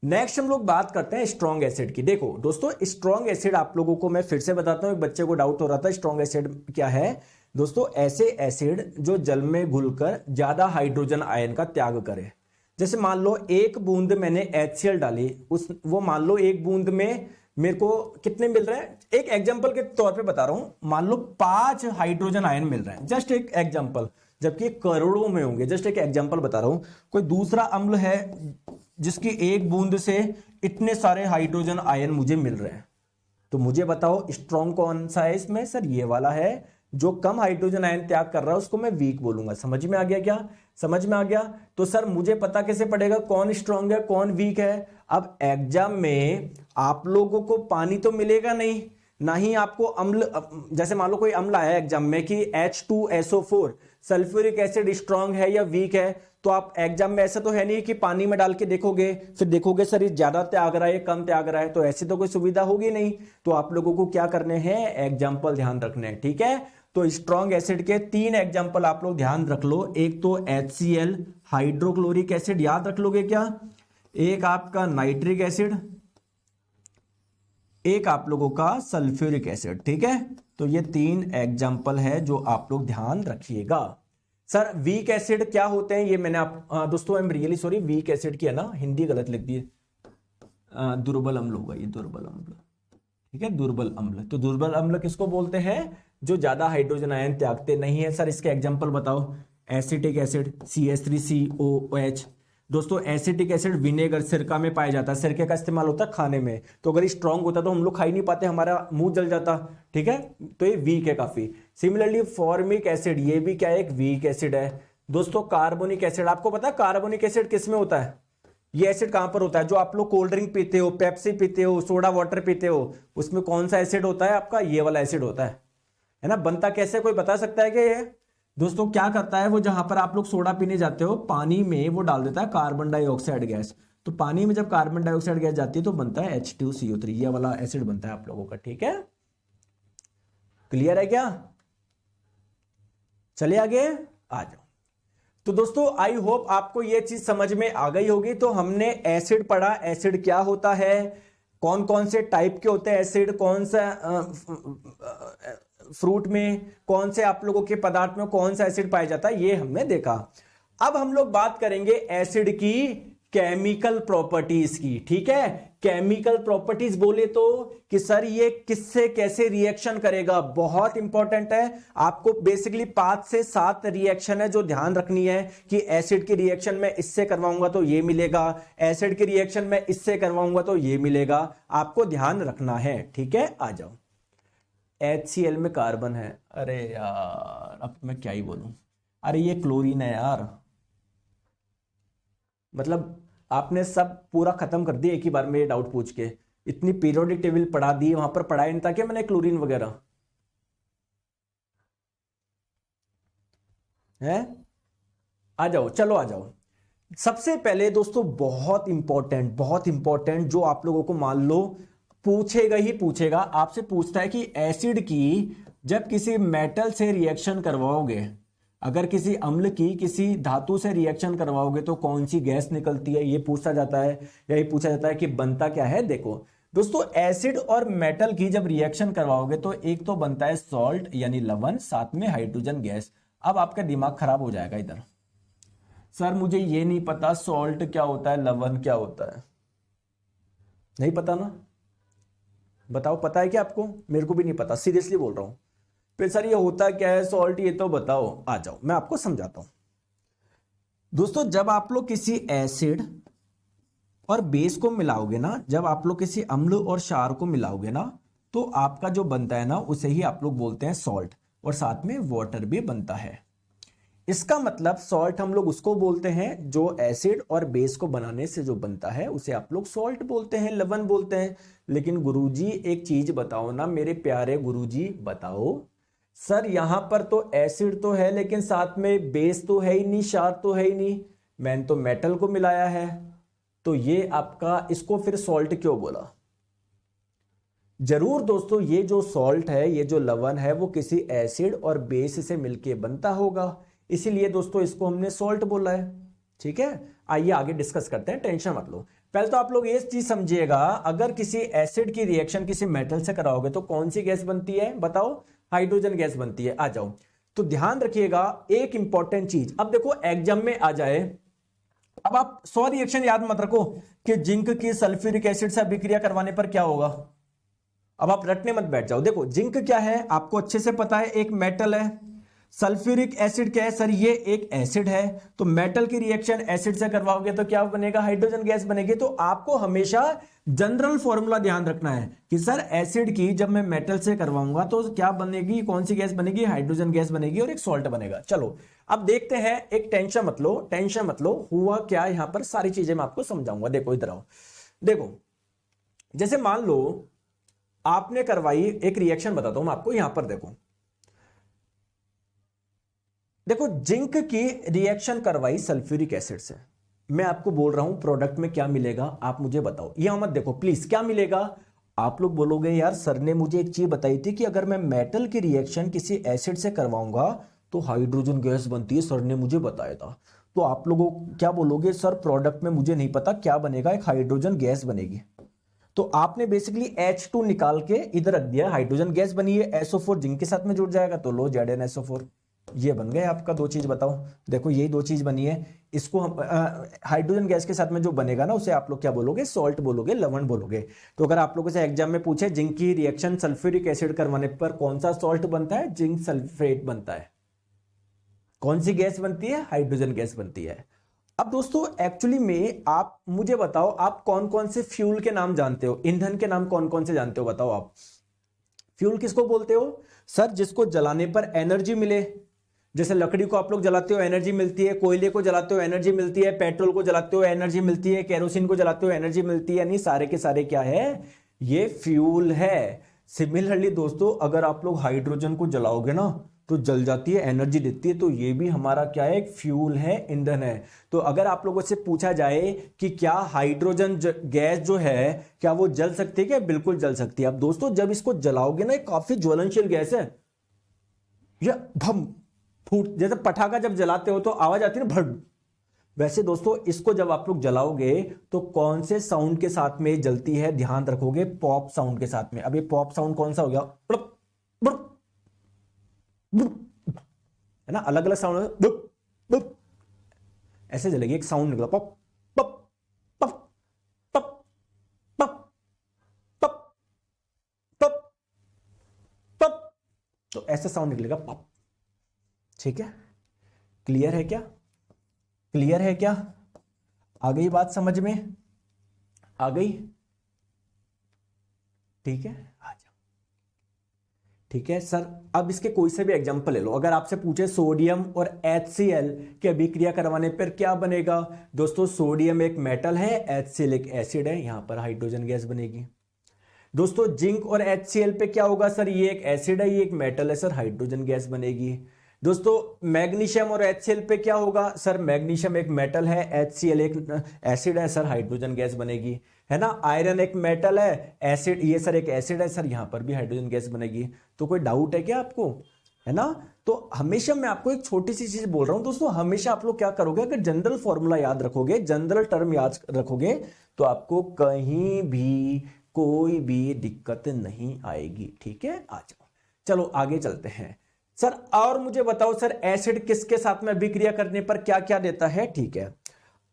नेक्स्ट हम लोग बात करते हैं स्ट्रॉन्ग एसिड की। देखो दोस्तों, स्ट्रॉन्ग एसिड आप लोगों को मैं फिर से बताता हूं, एक बच्चे को डाउट हो रहा था स्ट्रॉन्ग एसिड क्या है। दोस्तों, ऐसे एसिड जो जल में घुलकर ज्यादा हाइड्रोजन आयन का त्याग करे। जैसे मान लो 1 बूंद मैंने HCl डाली, वो मान लो 1 बूंद में मेरे को कितने मिल रहे हैं, एक एग्जाम्पल के तौर पर बता रहा हूं, मान लो 5 हाइड्रोजन आयन मिल रहे हैं, जस्ट एक एग्जाम्पल, जबकि करोड़ों में होंगे। जस्ट एक एग्जांपल बता रहा हूं। कोई दूसरा अम्ल है जिसकी 1 बूंद से इतने सारे हाइड्रोजन आयन मुझे मिल रहे हैं, तो मुझे बताओ स्ट्रॉन्ग कौन सा है इसमें? सर ये वाला है, जो कम हाइड्रोजन आयन त्याग कर रहा है उसको मैं वीक बोलूंगा। समझ में आ गया क्या? समझ में आ गया। तो सर मुझे पता कैसे पड़ेगा कौन स्ट्रॉन्ग है कौन वीक है? अब एग्जाम में आप लोगों को पानी तो मिलेगा नहीं, ना ही आपको अम्ल, जैसे मान लो कोई अम्ल आया एग्जाम में कि H2SO4 सल्फ्यूरिक एसिड स्ट्रॉन्ग है या वीक है, तो आप एग्जाम में ऐसा तो है नहीं कि पानी में डाल के देखोगे, फिर देखोगे सर ये ज्यादा त्याग रहा है कम त्याग रहा है, तो ऐसी तो कोई सुविधा होगी नहीं। तो आप लोगों को क्या करने हैं, एग्जाम्पल ध्यान रखने हैं। ठीक है, तो स्ट्रॉन्ग एसिड के 3 एग्जाम्पल आप लोग ध्यान रख लो। एक तो HCl हाइड्रोक्लोरिक एसिड याद रख लोगे क्या? एक आपका नाइट्रिक एसिड, एक आप लोगों का सल्फ्यूरिक एसिड। ठीक है, तो ये 3 एग्जाम्पल है जो आप लोग ध्यान रखिएगा। सर वीक एसिड क्या होते हैं? ये मैंने दोस्तों I am really sorry, weak acid की है ना हिंदी गलत लिख दी, दुर्बल अम्ल होगा ये, दुर्बल अम्ल। ठीक है, दुर्बल अम्ल। तो दुर्बल अम्ल किसको बोलते हैं? जो ज्यादा हाइड्रोजन आयन त्यागते नहीं है। सर इसके एग्जांपल बताओ। Acetic acid CH3COOH। दोस्तों एसिटिक एसिड विनेगर, सिरका में पाया जाता है। सिरके का इस्तेमाल होता है खाने में, तो अगर स्ट्रांग होता तो हम लोग खा ही नहीं पाते, हमारा मुंह जल जाता। ठीक है, तो ये वीक है काफी। सिमिलरली फॉर्मिक एसिड, ये भी क्या है? एक वीक एसिड है। दोस्तों कार्बोनिक एसिड, आपको पता है कार्बोनिक एसिड किस में होता है? ये एसिड कहां पर होता है? जो आप लोग कोल्ड ड्रिंक पीते हो, पेप्सी पीते हो, सोडा वाटर पीते हो, उसमें कौन सा एसिड होता है आपका? ये वाला एसिड होता है ना। बनता कैसे, कोई बता सकता है कि ये? दोस्तों क्या करता है वो, जहां पर आप लोग सोडा पीने जाते हो, पानी में वो डाल देता है कार्बन डाइऑक्साइड गैस। तो पानी में जब कार्बन डाइऑक्साइड गैस जाती है तो बनता है H2CO3, ये वाला एसिड बनता है आप लोगों का। ठीक है, क्लियर है क्या? चलिए आगे आ जाओ। तो दोस्तों आई होप आपको ये चीज समझ में आ गई होगी। तो हमने एसिड पढ़ा, एसिड क्या होता है, कौन कौन से टाइप के होते हैं एसिड, कौन सा फ्रूट में, कौन से आप लोगों के पदार्थ में कौन सा एसिड पाया जाता है, ये हमने देखा। अब हम लोग बात करेंगे एसिड की केमिकल प्रॉपर्टीज की। ठीक है, केमिकल प्रॉपर्टीज बोले तो कि सर ये किससे कैसे रिएक्शन करेगा, बहुत इंपॉर्टेंट है। आपको बेसिकली 5 से 7 रिएक्शन है जो ध्यान रखनी है कि एसिड की रिएक्शन में इससे करवाऊंगा तो ये मिलेगा, एसिड की रिएक्शन में इससे करवाऊंगा तो ये मिलेगा, आपको ध्यान रखना है। ठीक है, आ जाओ। HCl में कार्बन है, अरे यार अब मैं क्या ही बोलूं। अरे ये क्लोरीन है यार, मतलब आपने सब पूरा खत्म कर दिया एक ही बार में ये डाउट पूछ के। इतनी पीरियोडिक टेबल पढ़ा दी, वहां पर पढ़ाया नहीं था क्या मैंने क्लोरीन वगैरह है? आ जाओ, चलो आ जाओ। सबसे पहले दोस्तों बहुत इंपॉर्टेंट जो आप लोगों को मान लो पूछेगा ही पूछेगा, आपसे पूछता है कि एसिड की जब किसी मेटल से रिएक्शन करवाओगे, अगर किसी अम्ल की किसी धातु से रिएक्शन करवाओगे तो कौन सी गैस निकलती है, ये पूछा जाता है। या ये पूछा जाता है कि बनता क्या है। देखो दोस्तों एसिड और मेटल की जब रिएक्शन करवाओगे तो एक तो बनता है सॉल्ट यानी लवण, साथ में हाइड्रोजन गैस। अब आपका दिमाग खराब हो जाएगा इधर, सर मुझे ये नहीं पता सॉल्ट क्या होता है, लवण क्या होता है, नहीं पता ना? बताओ, पता है क्या आपको? मेरे को भी नहीं पता, सीरियसली बोल रहा हूं। फिर सर ये होता क्या है सॉल्ट, ये तो बताओ। आ जाओ मैं आपको समझाता हूं। दोस्तों जब आप लोग किसी एसिड और बेस को मिलाओगे ना, जब आप लोग किसी अम्ल और क्षार को मिलाओगे ना, तो आपका जो बनता है ना उसे ही आप लोग बोलते हैं सॉल्ट, और साथ में वाटर भी बनता है। इसका मतलब सॉल्ट हम लोग उसको बोलते हैं जो एसिड और बेस को बनाने से जो बनता है उसे आप लोग सॉल्ट बोलते हैं, लवण बोलते हैं। लेकिन गुरुजी एक चीज बताओ ना मेरे प्यारे गुरुजी, बताओ सर यहां पर तो एसिड तो है लेकिन साथ में बेस तो है ही नहीं, क्षार तो है ही नहीं, मैंने तो मेटल को मिलाया है, तो ये आपका इसको फिर सॉल्ट क्यों बोला? जरूर दोस्तों ये जो सॉल्ट है, ये जो लवण है, वो किसी एसिड और बेस से मिलके बनता होगा, इसीलिए दोस्तों इसको हमने सॉल्ट बोला है। ठीक है, आइए आगे डिस्कस करते हैं, टेंशन मत लो। पहले तो आप लोग ये चीज समझिएगा, अगर किसी एसिड की रिएक्शन किसी मेटल से कराओगे तो कौन सी गैस बनती है बताओ? हाइड्रोजन गैस बनती है। आ जाओ, तो ध्यान रखिएगा एक इंपॉर्टेंट चीज। अब देखो एग्जाम में आ जाए, अब आप 100 रिएक्शन याद मत रखो कि जिंक की सल्फ्यूरिक एसिड से अभिक्रिया करवाने पर क्या होगा। अब आप रटने मत बैठ जाओ। देखो जिंक क्या है आपको अच्छे से पता है, एक मेटल है। सल्फ्यूरिक एसिड क्या है सर? ये एक एसिड है। तो मेटल की रिएक्शन एसिड से करवाओगे तो क्या बनेगा? हाइड्रोजन गैस बनेगी। तो आपको हमेशा जनरल फॉर्मूला ध्यान रखना है कि सर एसिड की जब मैं मेटल से करवाऊंगा तो क्या बनेगी, कौन सी गैस बनेगी? हाइड्रोजन गैस बनेगी और एक सॉल्ट बनेगा। चलो अब देखते हैं, एक टेंशन मत लो, टेंशन मत लो, हुआ क्या यहां पर सारी चीजें मैं आपको समझाऊंगा। देखो इधर आओ, देखो जैसे मान लो आपने करवाई एक रिएक्शन, बताता हूं मैं आपको, यहां पर देखो, देखो जिंक की रिएक्शन करवाई सल्फ्यूरिक एसिड से, मैं आपको बोल रहा हूं प्रोडक्ट में क्या मिलेगा आप मुझे बताओ। यहां मत देखो प्लीज, क्या मिलेगा? आप लोग बोलोगे यार सर ने मुझे एक चीज बताई थी कि अगर मैं मेटल की रिएक्शन किसी एसिड से करवाऊंगा तो हाइड्रोजन गैस बनती है, सर ने मुझे बताया था। तो आप लोगों क्या बोलोगे? सर प्रोडक्ट में मुझे नहीं पता क्या बनेगा, एक हाइड्रोजन गैस बनेगी। तो आपने बेसिकली H2 निकाल के इधर रख दिया, हाइड्रोजन गैस बनी है, SO4 जिंक के साथ में जुड़ जाएगा तो लो ZnSO4। ये बन गए आपका दो चीज। बताओ, देखो यही दो चीज बनी है। इसको हम हाइड्रोजन गैस के साथ में जो बनेगा ना उसे आप लोग क्या बोलोगे, सॉल्ट बोलोगे, लवण बोलोगे। तो अगर आप लोगों से एग्जाम में पूछे जिंक की रिएक्शन सल्फ्यूरिक एसिड करवाने पर कौन सा सॉल्ट बनता है, जिंक सल्फेट बनता है। कौन सी गैस बनती है, हाइड्रोजन गैस बनती है। अब दोस्तों एक्चुअली में आप मुझे बताओ, आप कौन कौन से फ्यूल के नाम जानते हो, ईंधन के नाम कौन कौन से जानते हो, बताओ आप। फ्यूल किसको बोलते हो सर, जिसको जलाने पर एनर्जी मिले। जैसे लकड़ी को आप लोग जलाते हो एनर्जी मिलती है, कोयले को जलाते हो एनर्जी मिलती है, पेट्रोल को जलाते हो एनर्जी मिलती है, केरोसिन को जलाते हो एनर्जी मिलती है, यानी सारे के सारे क्या है, ये फ्यूल है। सिमिलरली दोस्तों अगर आप लोग हाइड्रोजन को जलाओगे ना तो जल जाती है, एनर्जी देती है, तो ये भी हमारा क्या है, एक फ्यूल है, ईंधन है। तो अगर आप लोगों से पूछा जाए कि क्या हाइड्रोजन गैस जो है क्या वो जल सकती है, क्या बिल्कुल जल सकती है। अब दोस्तों जब इसको जलाओगे ना, काफी ज्वलनशील गैस है, या भम फूट, जैसे पटाखा जब जलाते हो तो आवाज आती है ना, भड़। वैसे दोस्तों इसको जब आप लोग जलाओगे तो कौन से साउंड के साथ में जलती है, ध्यान रखोगे, पॉप साउंड के साथ में। अब ये पॉप साउंड कौन सा हो गया, बुड़ुक, बुड़ुक, बुड़ुक, है ना, अलग अलग साउंड, ऐसे जलेगी, एक साउंड निकला, पॉप पप पप पप पप पप पप पप, तो ऐसा साउंड निकलेगा, पप। ठीक है, क्लियर है क्या, क्लियर है क्या, आ गई बात समझ में, आ गई, ठीक है, आ जाओ। ठीक है सर, अब इसके कोई से भी एग्जांपल ले लो। अगर आपसे पूछे सोडियम और HCl की अभिक्रिया करवाने पर क्या बनेगा, दोस्तों सोडियम एक मेटल है, HCl एक एसिड है, यहां पर हाइड्रोजन गैस बनेगी। दोस्तों जिंक और HCl पे क्या होगा सर, ये एक एसिड है, ये एक मेटल है सर, हाइड्रोजन गैस बनेगी। दोस्तों मैग्नीशियम और HCl पे क्या होगा सर, मैग्नीशियम एक मेटल है, HCl एक एसिड है सर, हाइड्रोजन गैस बनेगी, है ना। आयरन एक मेटल है, एसिड, ये सर एक एसिड है सर, यहां पर भी हाइड्रोजन गैस बनेगी। तो कोई डाउट है क्या आपको, है ना। तो हमेशा मैं आपको एक छोटी सी चीज बोल रहा हूं दोस्तों, हमेशा आप लोग क्या करोगे, अगर जनरल फॉर्मूला याद रखोगे, जनरल टर्म याद रखोगे, तो आपको कहीं भी कोई भी दिक्कत नहीं आएगी। ठीक है, आ जाओ, चलो आगे चलते हैं सर। और मुझे बताओ सर, एसिड किसके साथ में अभिक्रिया करने पर क्या क्या देता है। ठीक है,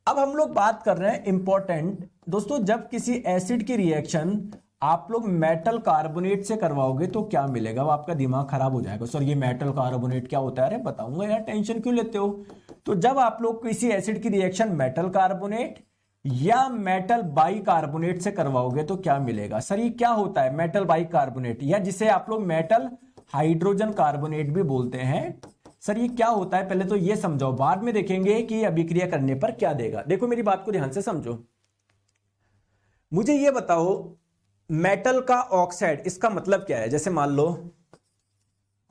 अब हम लोग बात कर रहे हैं इंपॉर्टेंट दोस्तों, जब किसी एसिड की रिएक्शन आप लोग मेटल कार्बोनेट से करवाओगे तो क्या मिलेगा, वो आपका दिमाग खराब हो जाएगा, सर ये मेटल कार्बोनेट क्या होता है, अरे बताऊंगा यार, टेंशन क्यों लेते हो। तो जब आप लोग किसी एसिड की रिएक्शन मेटल कार्बोनेट या मेटल बाई कार्बोनेट से करवाओगे तो क्या मिलेगा, सर ये क्या होता है मेटल बाई कार्बोनेट, या जिसे आप लोग मेटल हाइड्रोजन कार्बोनेट भी बोलते हैं। सर ये क्या होता है, पहले तो ये समझाओ, बाद में देखेंगे कि अभिक्रिया करने पर क्या देगा। देखो मेरी बात को ध्यान से समझो, मुझे ये बताओ मेटल का ऑक्साइड, इसका मतलब क्या है। जैसे मान लो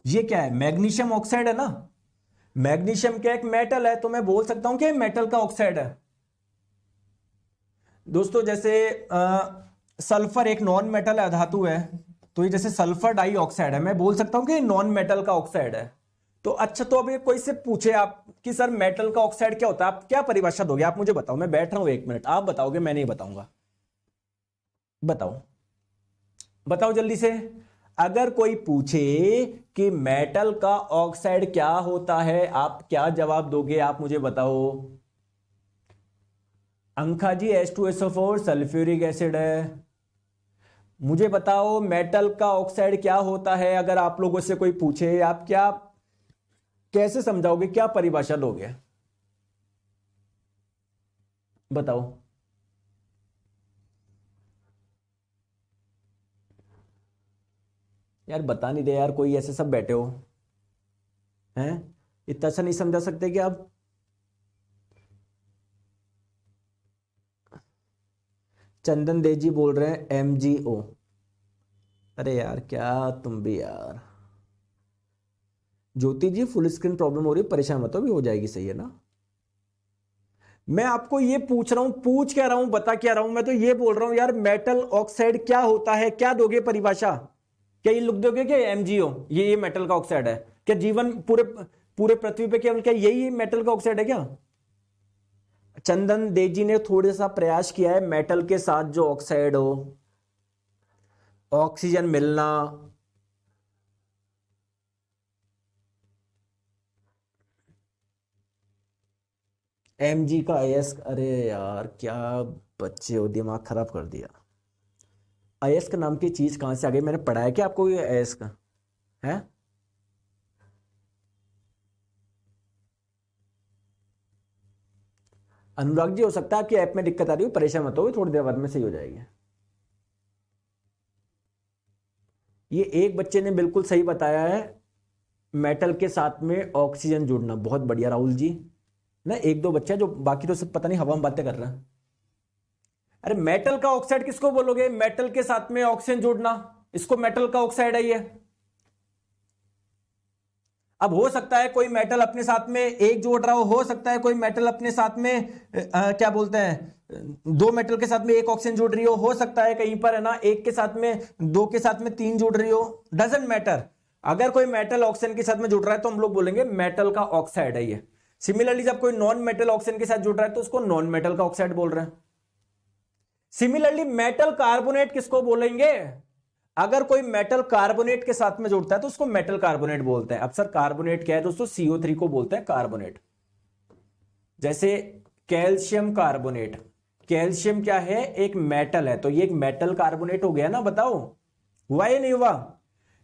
ये क्या है, मैग्नीशियम ऑक्साइड है ना, मैग्नीशियम क्या एक मेटल है, तो मैं बोल सकता हूं कि मेटल का ऑक्साइड है। दोस्तों जैसे सल्फर एक नॉन मेटल है, धातु है, तो ये जैसे सल्फर डाइऑक्साइड है, मैं बोल सकता हूं कि नॉन मेटल का ऑक्साइड है। तो अच्छा, तो अभी कोई से पूछे आप कि सर मेटल का ऑक्साइड क्या होता है, आप क्या परिभाषा दोगे, आप मुझे बताओ, मैं बैठ रहा हूं 1 मिनट, आप बताओगे, मैं नहीं बताऊंगा, बताओ बताओ जल्दी से। अगर कोई पूछे कि मेटल का ऑक्साइड क्या होता है, आप क्या जवाब दोगे, आप मुझे बताओ। अंखा जी H2SO4 सल्फ्यूरिक एसिड है। मुझे बताओ मेटल का ऑक्साइड क्या होता है, अगर आप लोगों से कोई पूछे, आप क्या कैसे समझाओगे, क्या परिभाषा दोगे, बताओ। यार बता नहीं दे यार, कोई ऐसे सब बैठे हो हैं, इतना अच्छा नहीं समझा सकते कि आप। चंदन देव जी बोल रहे हैं MgO। अरे यार क्या तुम भी यार। ज्योति जी फुल स्क्रीन प्रॉब्लम हो रही है, परेशान मत हो, भी हो जाएगी, सही है ना। मैं आपको ये पूछ रहा हूं, पूछ क्या रहा हूं, बता क्या रहा हूं, मैं तो ये बोल रहा हूं यार मेटल ऑक्साइड क्या होता है, क्या दोगे परिभाषा, क्या ये लिख दोगे कि MgO ये मेटल का ऑक्साइड है, क्या जीवन पूरे पूरे पृथ्वी पे केवल क्या यही मेटल का ऑक्साइड है क्या। चंदन देव जी ने थोड़ा सा प्रयास किया है, मेटल के साथ जो ऑक्साइड हो, ऑक्सीजन मिलना, Mg का अयस्क, अरे यार क्या बच्चे हो, दिमाग खराब कर दिया। अयस्क नाम की चीज कहां से आ गई? मैंने पढ़ा है क्या आपको ये अयस्क है? अनुराग जी, हो सकता है आपकी ऐप में दिक्कत आ रही हो, परेशान मत हो, थोड़ी देर बाद में सही हो जाएगी। ये एक बच्चे ने बिल्कुल सही बताया है, मेटल के साथ में ऑक्सीजन जुड़ना। बहुत बढ़िया राहुल जी। ना एक दो बच्चे हैं जो, बाकी तो सब पता नहीं हवा में बातें कर रहे हैं। अरे मेटल का ऑक्साइड किसको बोलोगे? मेटल के साथ में ऑक्सीजन जोड़ना, इसको मेटल का ऑक्साइड है ये। अब हो सकता है कोई मेटल अपने साथ में एक जोड़ रहा हो सकता है कोई मेटल अपने साथ में क्या बोलते हैं, दो मेटल के साथ में एक ऑक्सीजन जुड़ रही हो सकता है कहीं पर, है ना, एक के साथ में, दो के साथ में तीन जुड़ रही हो, डजेंट मैटर। अगर कोई मेटल ऑक्सीजन के साथ में जुड़ रहा है तो हम लोग बोलेंगे मेटल का ऑक्साइड है ये। सिमिलरली जब कोई नॉन मेटल ऑक्सीजन के साथ जुड़ रहा है तो उसको नॉन मेटल का ऑक्साइड बोल रहे हैं। सिमिलरली मेटल कार्बोनेट किसको बोलेंगे? अगर कोई मेटल कार्बोनेट के साथ में जुड़ता है तो उसको मेटल कार्बोनेट बोलते हैं। अब सर कार्बोनेट क्या है दोस्तों? CO3 को बोलते हैं कार्बोनेट। जैसे कैल्शियम कार्बोनेट, कैल्शियम क्या है? एक मेटल है, तो ये एक मेटल कार्बोनेट हो गया ना, बताओ हुआ या नहीं हुआ?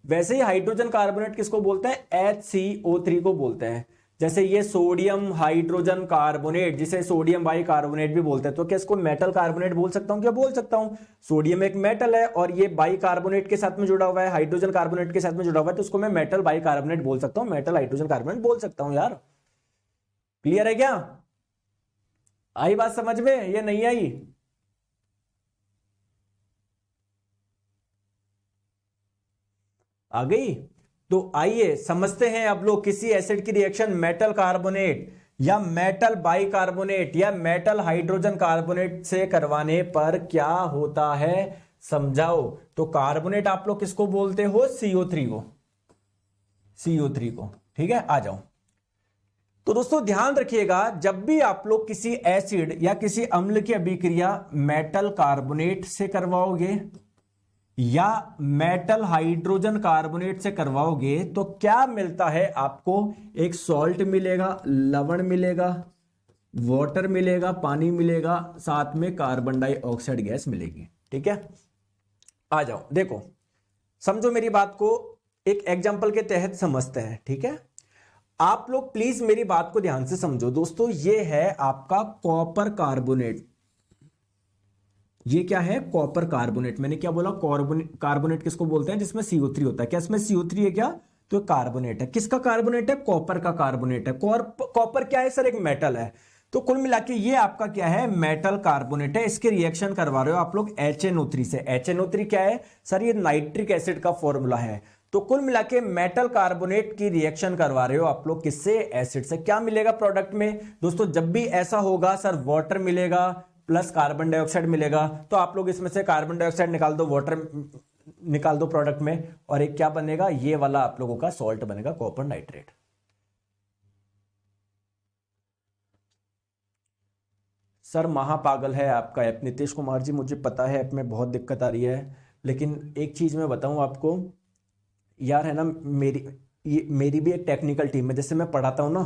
वैसे ही हाइड्रोजन कार्बोनेट किसको बोलते हैं? HCO3 को बोलते हैं। जैसे ये सोडियम हाइड्रोजन कार्बोनेट, जिसे सोडियम बाई कार्बोनेट भी बोलते हैं, तो क्या इसको मेटल कार्बोनेट बोल सकता हूं? क्या बोल सकता हूं? सोडियम एक मेटल है और ये बाई कार्बोनेट के साथ में जुड़ा हुआ है, हाइड्रोजन कार्बोनेट के साथ में जुड़ा हुआ है, तो उसको मैं मेटल बाई कार्बोनेट बोल सकता हूं, मेटल हाइड्रोजन कार्बोनेट बोल सकता हूं यार। क्लियर है क्या? आई बात समझ में? ये नहीं आई? आ गई? तो आइए समझते हैं अब लोग, किसी एसिड की रिएक्शन मेटल कार्बोनेट या मेटल बाइकार्बोनेट या मेटल हाइड्रोजन कार्बोनेट से करवाने पर क्या होता है, समझाओ। तो कार्बोनेट आप लोग किसको बोलते हो? CO3 को, CO3 को। ठीक है, आ जाओ। तो दोस्तों ध्यान रखिएगा, जब भी आप लोग किसी एसिड या किसी अम्ल की अभिक्रिया मेटल कार्बोनेट से करवाओगे या मेटल हाइड्रोजन कार्बोनेट से करवाओगे तो क्या मिलता है आपको? एक सॉल्ट मिलेगा, लवण मिलेगा, वाटर मिलेगा, पानी मिलेगा, साथ में कार्बन डाइऑक्साइड गैस मिलेगी। ठीक है, आ जाओ, देखो समझो मेरी बात को, एक एग्जांपल के तहत समझते हैं। ठीक है, आप लोग प्लीज मेरी बात को ध्यान से समझो दोस्तों। ये है आपका कॉपर कार्बोनेट। ये क्या है? Copper carbonate. मैंने क्या बोला? कार्बोनेट किसको बोलते हैं? जिसमें CO3 होता है। क्या इसमें CO3 है क्या? तो कार्बोनेट है। किसका कार्बोनेट है? कॉपर का कार्बोनेट है। कॉपर क्या है सर? एक मेटल है। तो कुल मिला के ये आपका क्या है? मेटल कार्बोनेट है। इसके रिएक्शन करवा रहे हो आप लोग HNO3 से। HNO3 क्या है सर? ये नाइट्रिक एसिड का फॉर्मूला है। तो कुल मिला के मेटल कार्बोनेट की रिएक्शन करवा रहे हो आप लोग किससे? एसिड से। क्या मिलेगा प्रोडक्ट में दोस्तों? जब भी ऐसा होगा सर, वाटर मिलेगा प्लस कार्बन डाइऑक्साइड मिलेगा। तो आप लोग इसमें से कार्बन डाइऑक्साइड निकाल दो, वाटर निकाल दो प्रोडक्ट में, और एक क्या बनेगा? ये वाला आप लोगों का सॉल्ट बनेगा, कॉपर नाइट्रेट। सर महापागल है आपका ऐप नीतीश कुमार जी, मुझे पता है ऐप में बहुत दिक्कत आ रही है, लेकिन एक चीज मैं बताऊं आपको यार, है ना, मेरी भी एक टेक्निकल टीम है। जैसे मैं पढ़ाता हूं ना,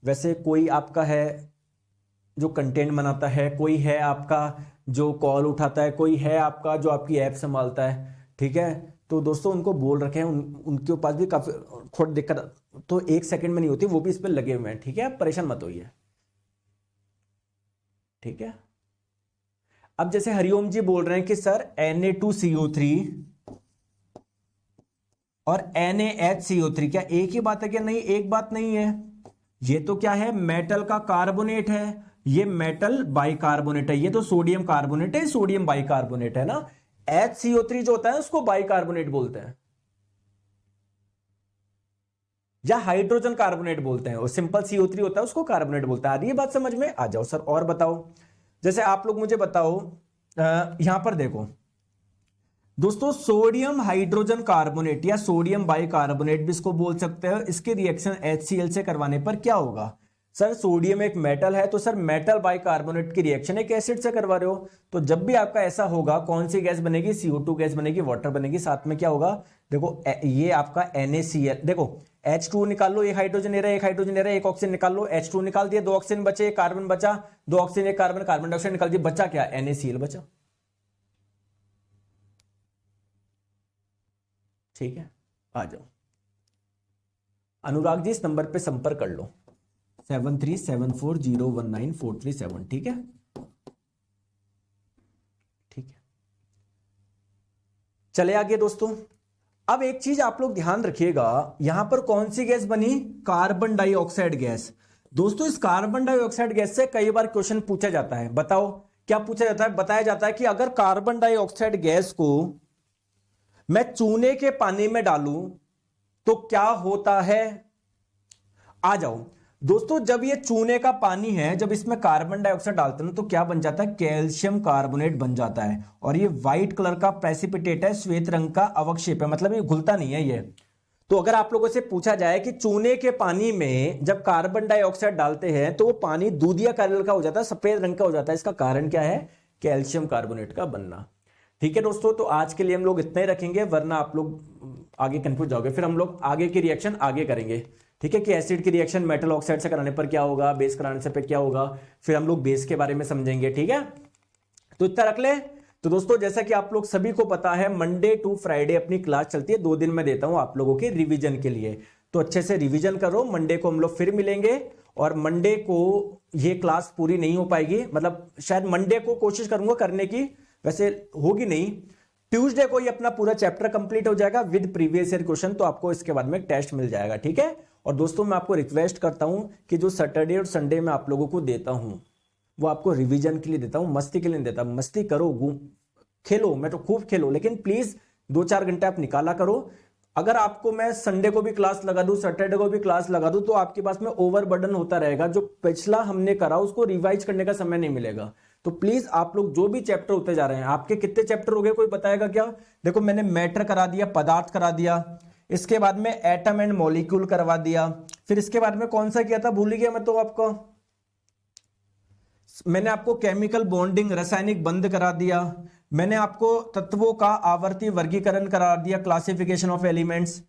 वैसे कोई आपका है जो कंटेंट बनाता है, कोई है आपका जो कॉल उठाता है, कोई है आपका जो आपकी ऐप संभालता है। ठीक है, तो दोस्तों उनको बोल रखे हैं, उनके पास भी काफी थोड़ी दिक्कत, तो एक सेकंड में नहीं होती, वो भी इस पर लगे हुए हैं। ठीक है, आप परेशान मत होइए। ठीक है, अब जैसे हरिओम जी बोल रहे हैं कि सर Na2CO3 और NaHCO3 क्या एक ही बात है? क्या नहीं, एक बात नहीं है। ये तो क्या है? मेटल का कार्बोनेट है, ये मेटल बाइकार्बोनेट है, ये तो सोडियम कार्बोनेट है, सोडियम बाइकार्बोनेट है ना। HCO3 जो होता है उसको बाइकार्बोनेट बोलते हैं या हाइड्रोजन कार्बोनेट बोलते हैं, और सिंपल CO3 होता है उसको कार्बोनेट बोलते हैं। आ रही है बात समझ में? आ जाओ सर, और बताओ। जैसे आप लोग मुझे बताओ, यहां पर देखो दोस्तों, सोडियम हाइड्रोजन कार्बोनेट या सोडियम बाइकार्बोनेट भी इसको बोल सकते हैं। इसके रिएक्शन HCl से करवाने पर क्या होगा? सर सोडियम एक मेटल है, तो सर मेटल बाइकार्बोनेट की रिएक्शन एक एसिड से करवा रहे हो, तो जब भी आपका ऐसा होगा, कौन सी गैस बनेगी? CO2 गैस बनेगी, वाटर बनेगी, साथ में क्या होगा? देखो ये आपका NaCl, देखो H2 निकाल लो, एक हाइड्रोजन ले रहा है, एक हाइड्रोजन ले रहा है, एक ऑक्सीजन निकाल लो, H2 निकाल दिया, 2 ऑक्सीजन बचे, एक कार्बन बचा, 2 ऑक्सीजन एक कार्बन, कार्बन डाइऑक्साइड निकाल दिया, बचा क्या, NaCl बचा। ठीक है, आ जाओ अनुराग जी, इस नंबर पे संपर्क कर लो 7374019437। ठीक है, ठीक है, चले आगे दोस्तों। अब एक चीज आप लोग ध्यान रखिएगा, यहां पर कौन सी गैस बनी, कार्बन डाइऑक्साइड गैस। दोस्तों इस कार्बन डाइऑक्साइड गैस से कई बार क्वेश्चन पूछा जाता है, बताओ क्या पूछा जाता है, बताया जाता है कि अगर कार्बन डाइऑक्साइड गैस को मैं चूने के पानी में डालूं तो क्या होता है। आ जाओ दोस्तों, जब ये चूने का पानी है, जब इसमें कार्बन डाइऑक्साइड डालते हैं तो क्या बन जाता है, कैल्शियम कार्बोनेट बन जाता है, और ये व्हाइट कलर का प्रेसिपिटेट है, श्वेत रंग का अवक्षेप है, मतलब ये घुलता नहीं है ये। तो अगर आप लोगों से पूछा जाए कि चूने के पानी में जब कार्बन डाइऑक्साइड डालते हैं तो वो पानी दूधिया कलर का हो जाता है, सफेद रंग का हो जाता है, इसका कारण क्या है, कैल्शियम कार्बोनेट का बनना। ठीक है दोस्तों, तो आज के लिए हम लोग इतना ही रखेंगे, वरना आप लोग आगे कंफ्यूज जाओगे, फिर हम लोग आगे की रिएक्शन आगे करेंगे। ठीक है, कि एसिड की रिएक्शन मेटल ऑक्साइड से कराने पर क्या होगा, बेस कराने से पे क्या होगा, फिर हम लोग बेस के बारे में समझेंगे। ठीक है, तो इतना रख ले। तो दोस्तों जैसा कि आप लोग सभी को पता है, मंडे टू फ्राइडे अपनी क्लास चलती है, 2 दिन में देता हूं आप लोगों के रिवीजन के लिए, तो अच्छे से रिवीजन करो। मंडे को हम लोग फिर मिलेंगे, और मंडे को ये क्लास पूरी नहीं हो पाएगी, मतलब शायद मंडे को कोशिश करूंगा करने की, वैसे होगी नहीं। ट्यूसडे को ये अपना पूरा चैप्टर कंप्लीट हो जाएगा विद प्रीवियस ईयर क्वेश्चन, तो आपको इसके बाद में टेस्ट मिल जाएगा। ठीक है, और दोस्तों मैं आपको रिक्वेस्ट करता हूं कि जो सैटरडे और संडे में आप लोगों को देता हूं वो आपको रिवीजन के लिए देता हूं, मस्ती के लिए नहीं देता। मस्ती करो, खेलो, मैं तो खूब खेलो, लेकिन प्लीज 2-4 घंटे आप निकाला करो। अगर आपको मैं संडे को भी क्लास लगा दूं, सैटरडे को भी क्लास लगा दूं, तो आपके पास में ओवरबर्डन होता रहेगा, जो पिछला हमने करा उसको रिवाइज करने का समय नहीं मिलेगा। तो प्लीज आप लोग जो भी चैप्टर होते जा रहे हैं, आपके कितने चैप्टर हो गए कोई बताएगा क्या। देखो मैंने मैटर करा दिया, पदार्थ करा दिया, इसके बाद में एटम एंड मॉलिक्यूल करवा दिया, फिर इसके बाद में कौन सा किया था भूल गया मैं तो आपको, मैंने आपको केमिकल बॉन्डिंग रासायनिक बंध करा दिया, मैंने आपको तत्वों का आवर्ती वर्गीकरण करा दिया, क्लासिफिकेशन ऑफ एलिमेंट्स।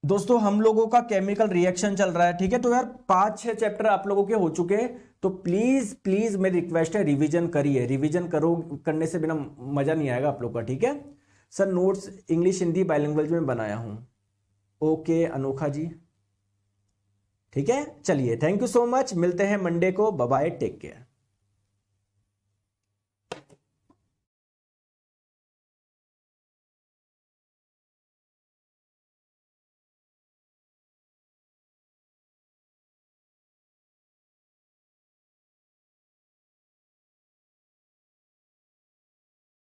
दोस्तों हम लोगों का केमिकल रिएक्शन चल रहा है। ठीक है, तो यार 5-6 चैप्टर आप लोगों के हो चुके हैं, तो प्लीज प्लीज मेरी रिक्वेस्ट है रिवीजन करिए, रिवीजन करो, करने से बिना मजा नहीं आएगा आप लोग का। ठीक है sir, notes English Hindi bilingual में बनाया हूं। ओके अनोखा जी, ठीक है, चलिए थैंक यू सो मच, मिलते हैं मंडे को, बाय बाय, टेक केयर।